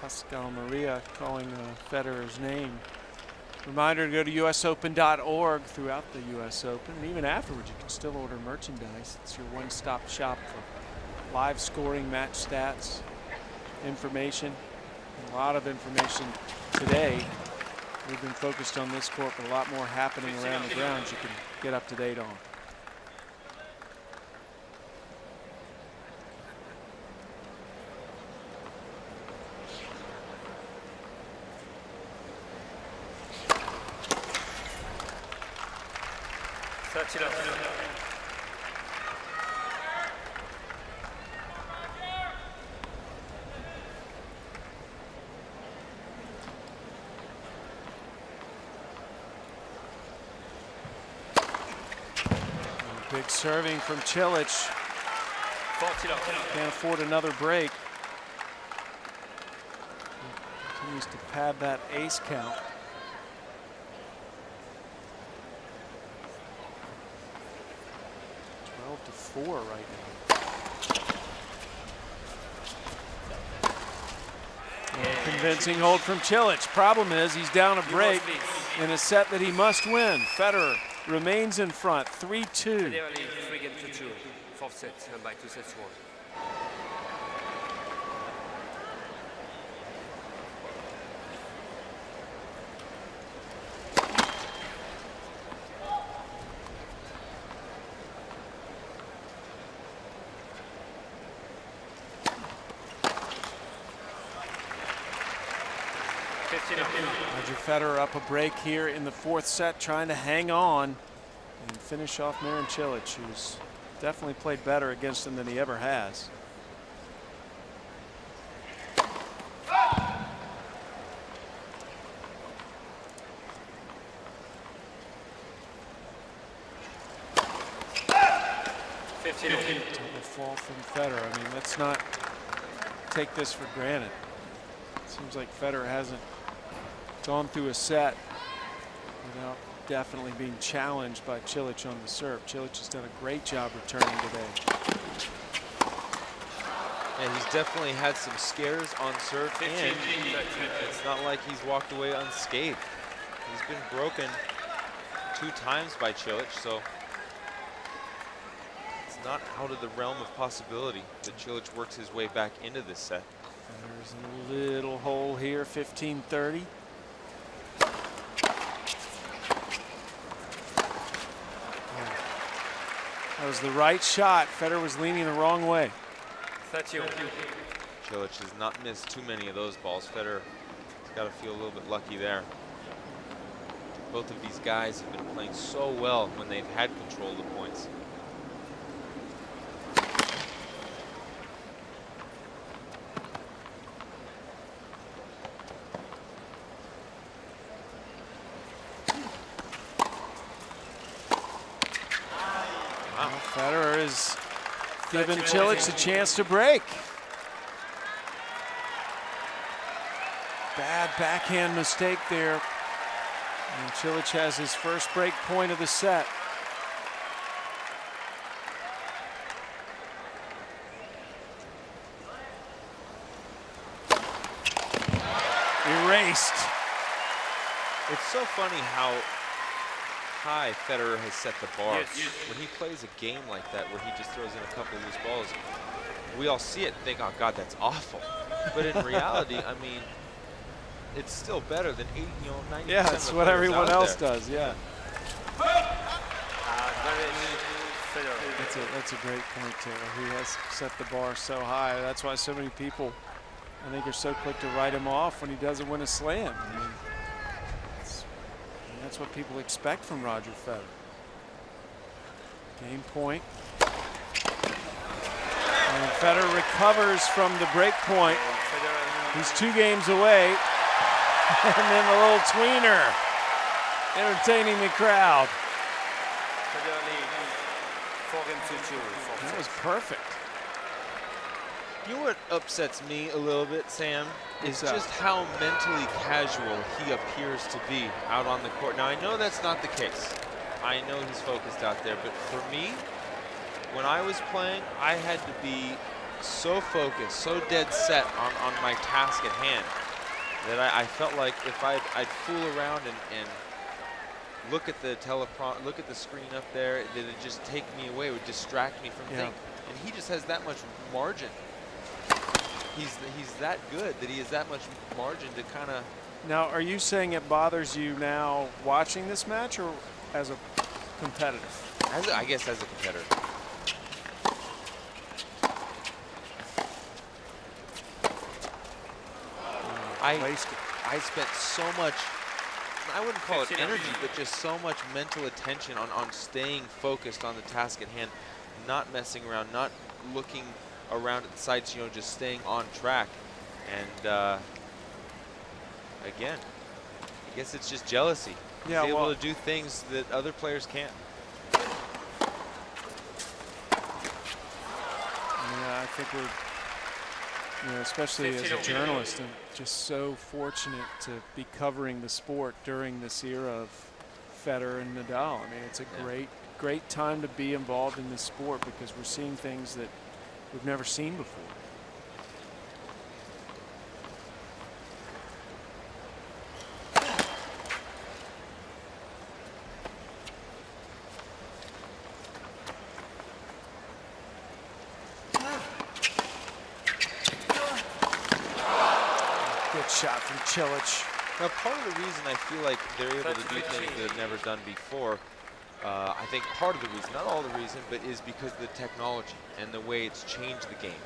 Pascal Maria calling Federer's name. Reminder to go to usopen.org throughout the US Open, and even afterwards you can still order merchandise. It's your one-stop shop for live scoring, match stats, information. A lot of information today. We've been focused on this court, but a lot more happening around the grounds you can get up to date on. Big serving from Cilic. Can't afford another break. Continues to pad that ace count. To 4 right now. And convincing hold from Cilic. Problem is he's down a break in a set that he must win. Federer remains in front, 3-2. Fourth set, and by 2 sets 1. Roger Federer up a break here in the fourth set, trying to hang on and finish off Marin Cilic, who's definitely played better against him than he ever has. Double fall from Federer. I mean, let's not take this for granted. It seems like Federer hasn't gone through a set without definitely being challenged by Cilic on the serve. Cilic has done a great job returning today. And he's definitely had some scares on serve, and it's not like he's walked away unscathed. He's been broken 2 times by Cilic, so it's not out of the realm of possibility that Cilic works his way back into this set. There's a little hole here, 15-30. That was the right shot. Federer was leaning the wrong way. 30. Cilic has not missed too many of those balls. Federer has got to feel a little bit lucky there. Both of these guys have been playing so well when they've had control of the points. Well, Federer is giving Cilic a chance to break. Bad backhand mistake there. And Cilic has his first break point of the set. Erased. It's so funny how high Federer has set the bar. Yes. When he plays a game like that where he just throws in a couple of loose balls, we all see it and think, oh God, that's awful. But in reality, I mean, it's still better than 90%. Yeah, that's what everyone else does, yeah. That's a great point, Taylor. He has set the bar so high. That's why so many people, I think, are so quick to write him off when he doesn't win a slam. I mean, that's what people expect from Roger Federer. Game point. And Federer recovers from the break point. He's 2 games away. And then a little tweener, entertaining the crowd. That was perfect. You know what upsets me a little bit, Sam, is just how mentally casual he appears to be out on the court. Now, I know that's not the case. I know he's focused out there, but for me, when I was playing, I had to be so focused, so dead set on my task at hand, that I felt like if I'd fool around and look at the look at the screen up there, that it'd just take me away, it would distract me from thinking. And he just has that much margin. He's that good that he has that much margin to kind of. Now, are you saying it bothers you now watching this match, or as a competitor? I guess as a competitor. I spent so much, I wouldn't call it energy, but just so much mental attention on staying focused on the task at hand, not messing around, not looking around at the sights, you know, just staying on track. And again, I guess it's just jealousy. Yeah, He's able to do things that other players can't. Yeah, I think we're, you know, especially as a journalist, I'm just so fortunate to be covering the sport during this era of Federer and Nadal. I mean, it's a great time to be involved in this sport because we're seeing things that we've never seen before. Good shot from Cilic. Now, part of the reason I feel like they're able to do things that they've never done before, I think part of the reason, not all the reason, but is because of the technology and the way it's changed the game.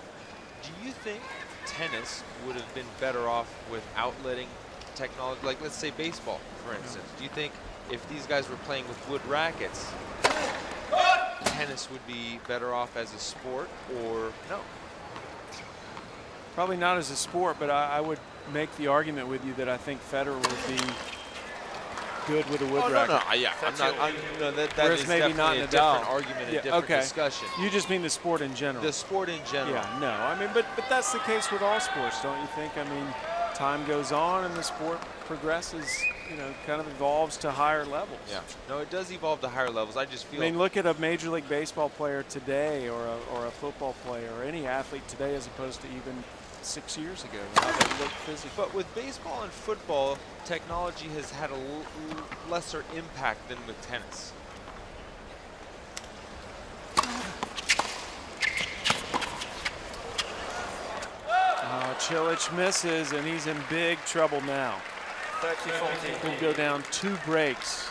Do you think tennis would have been better off without letting technology, like let's say baseball, for instance? Do you think if these guys were playing with wood rackets, tennis would be better off as a sport, or no? Probably not as a sport, but I would make the argument with you that I think Federer would be good with a wood racket. No, yeah, that Whereas is maybe definitely not a Nadal. different argument, a different okay. discussion. You just mean the sport in general. The sport in general. Yeah, no, I mean, but that's the case with all sports, don't you think? I mean, time goes on and the sport progresses, you know, kind of evolves to higher levels. Yeah, no, it does evolve to higher levels. I just feel. I mean, look at a Major League Baseball player today, or a football player, or any athlete today, as opposed to even 6 years ago, how they look physically. But with baseball and football, technology has had a lesser impact than with tennis. Cilic misses, and he's in big trouble now. 30-40. He'll go down 2 breaks.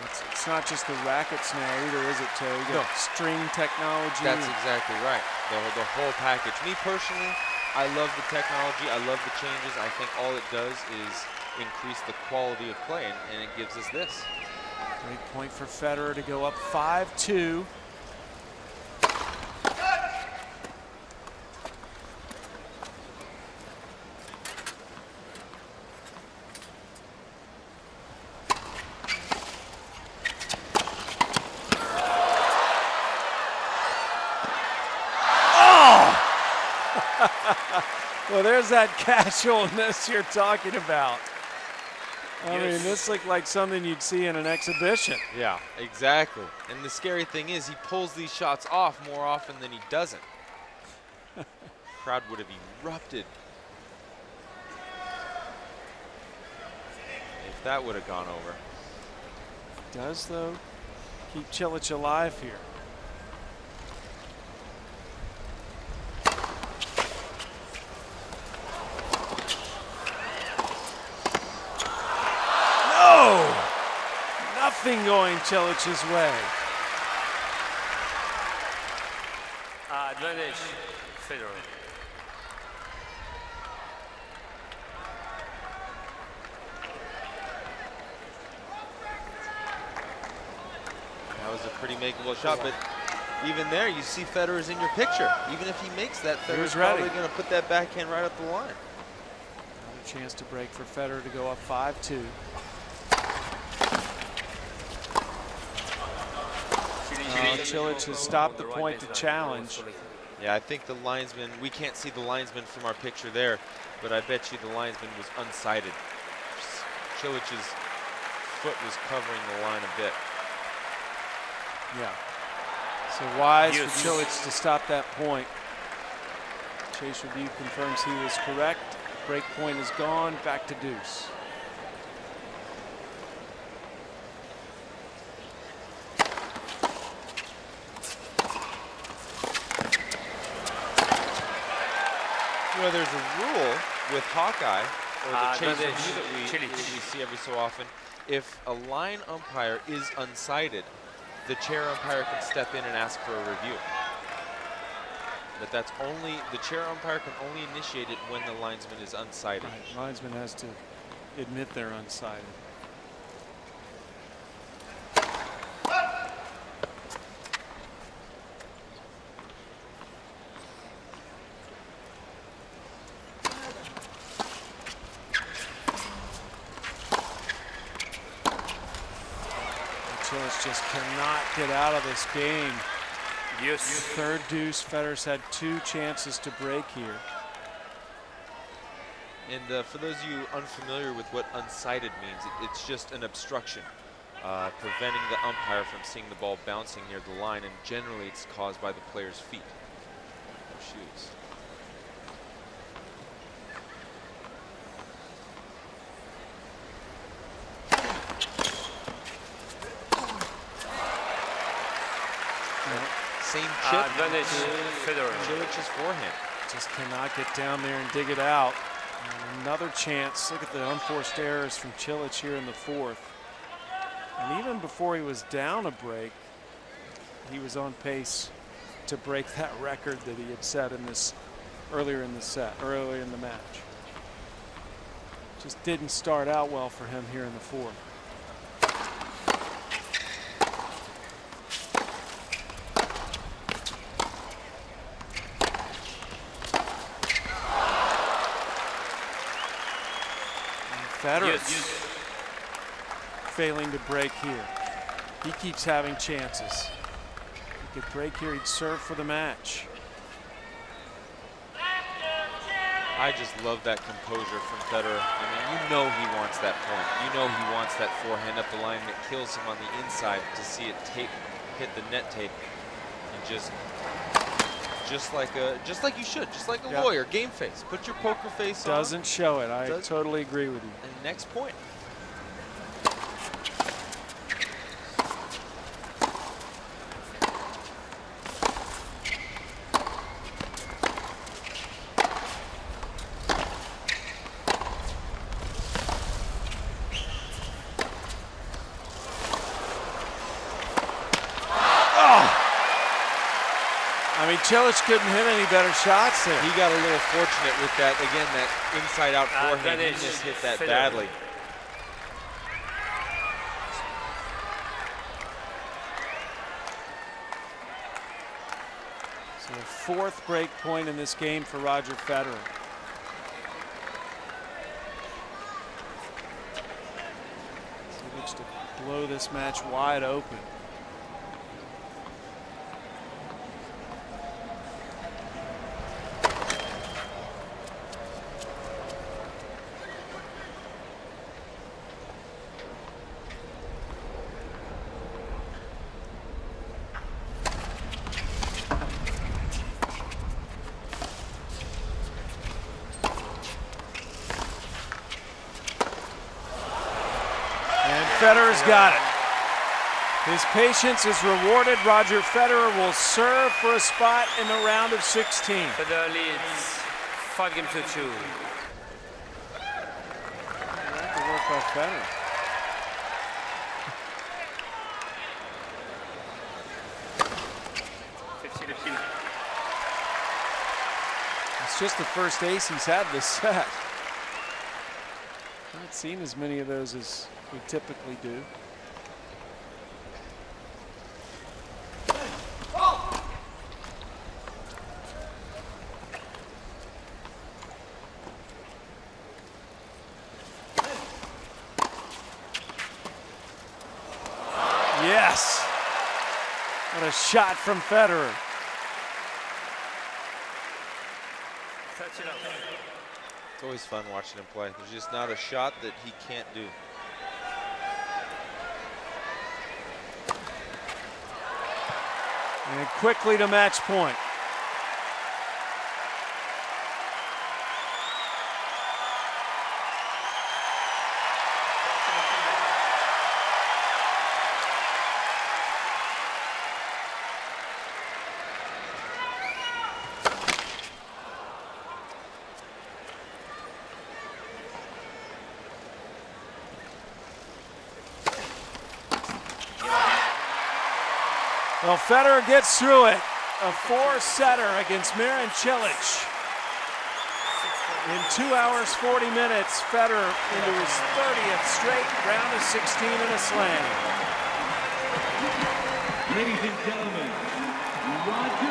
It's not just the rackets now either, is it, Terry? You got string technology. That's exactly right. The whole package. Me personally, I love the technology. I love the changes. I think all it does is increase the quality of play, and it gives us this. Great point for Federer to go up 5-2. Well, there's that casualness you're talking about. I mean, this looked like something you'd see in an exhibition. Yeah, exactly. And the scary thing is he pulls these shots off more often than he doesn't. Crowd would have erupted if that would have gone over. Does, though, keep Cilic alive here. Nothing going Cilic's way. Advantage, Federer. That was a pretty makeable shot, but even there, you see Federer's in your picture. Even if he makes that, Federer's probably going to put that backhand right up the line. Another chance to break for Federer to go up 5-2. Cilic has stopped the point to challenge. Yeah, I think the linesman, we can't see the linesman from our picture there, but I bet you the linesman was unsighted. Cilic's foot was covering the line a bit. Yeah. So wise for Cilic to stop that point. Chase review confirms he was correct. Break point is gone, back to deuce. You know, there's a rule with Hawkeye, or the chase review that we see every so often. If a line umpire is unsighted, the chair umpire can step in and ask for a review. But that's only, the chair umpire can only initiate it when the linesman is unsighted. Right. Linesman has to admit they're unsighted. Cilic just cannot get out of this game. Yes. Third deuce. Federer's had 2 chances to break here. And for those of you unfamiliar with what unsighted means, it's just an obstruction, preventing the umpire from seeing the ball bouncing near the line, and generally it's caused by the player's feet or shoes. Same chip. Advantage, Federer. Cilic's forehand. Just cannot get down there and dig it out. And another chance. Look at the unforced errors from Cilic here in the 4th. And even before he was down a break, he was on pace to break that record that he had set in this earlier in the match. Just didn't start out well for him here in the 4th. Federer failing to break here. He keeps having chances. He could break here, he'd serve for the match. I just love that composure from Federer. I mean, you know he wants that point. You know he wants that forehand up the line that kills him on the inside to see it hit the net tape. And just like you should, just like a lawyer, game face. Put your poker face on. Doesn't show it. I totally agree with you. And next point. mean, Cilic couldn't hit any better shots there. He got a little fortunate with that, again, that inside-out forehand. He Advantage just hit that Federer. badly. So a fourth break point in this game for Roger Federer. So he looks to blow this match wide open. Federer's got it. His patience is rewarded. Roger Federer will serve for a spot in the round of 16. Federer leads 5-2. Good work by Federer. It's just the first ace he's had this set. Not seen as many of those as we typically do. Yes! What a shot from Federer. It's always fun watching him play. There's just not a shot that he can't do. And quickly to match point. Well, Federer gets through it. A four-setter against Marin Cilic. In 2 hours, 40 minutes, Federer into his 30th straight round of 16 in a slam. Ladies and gentlemen, Roger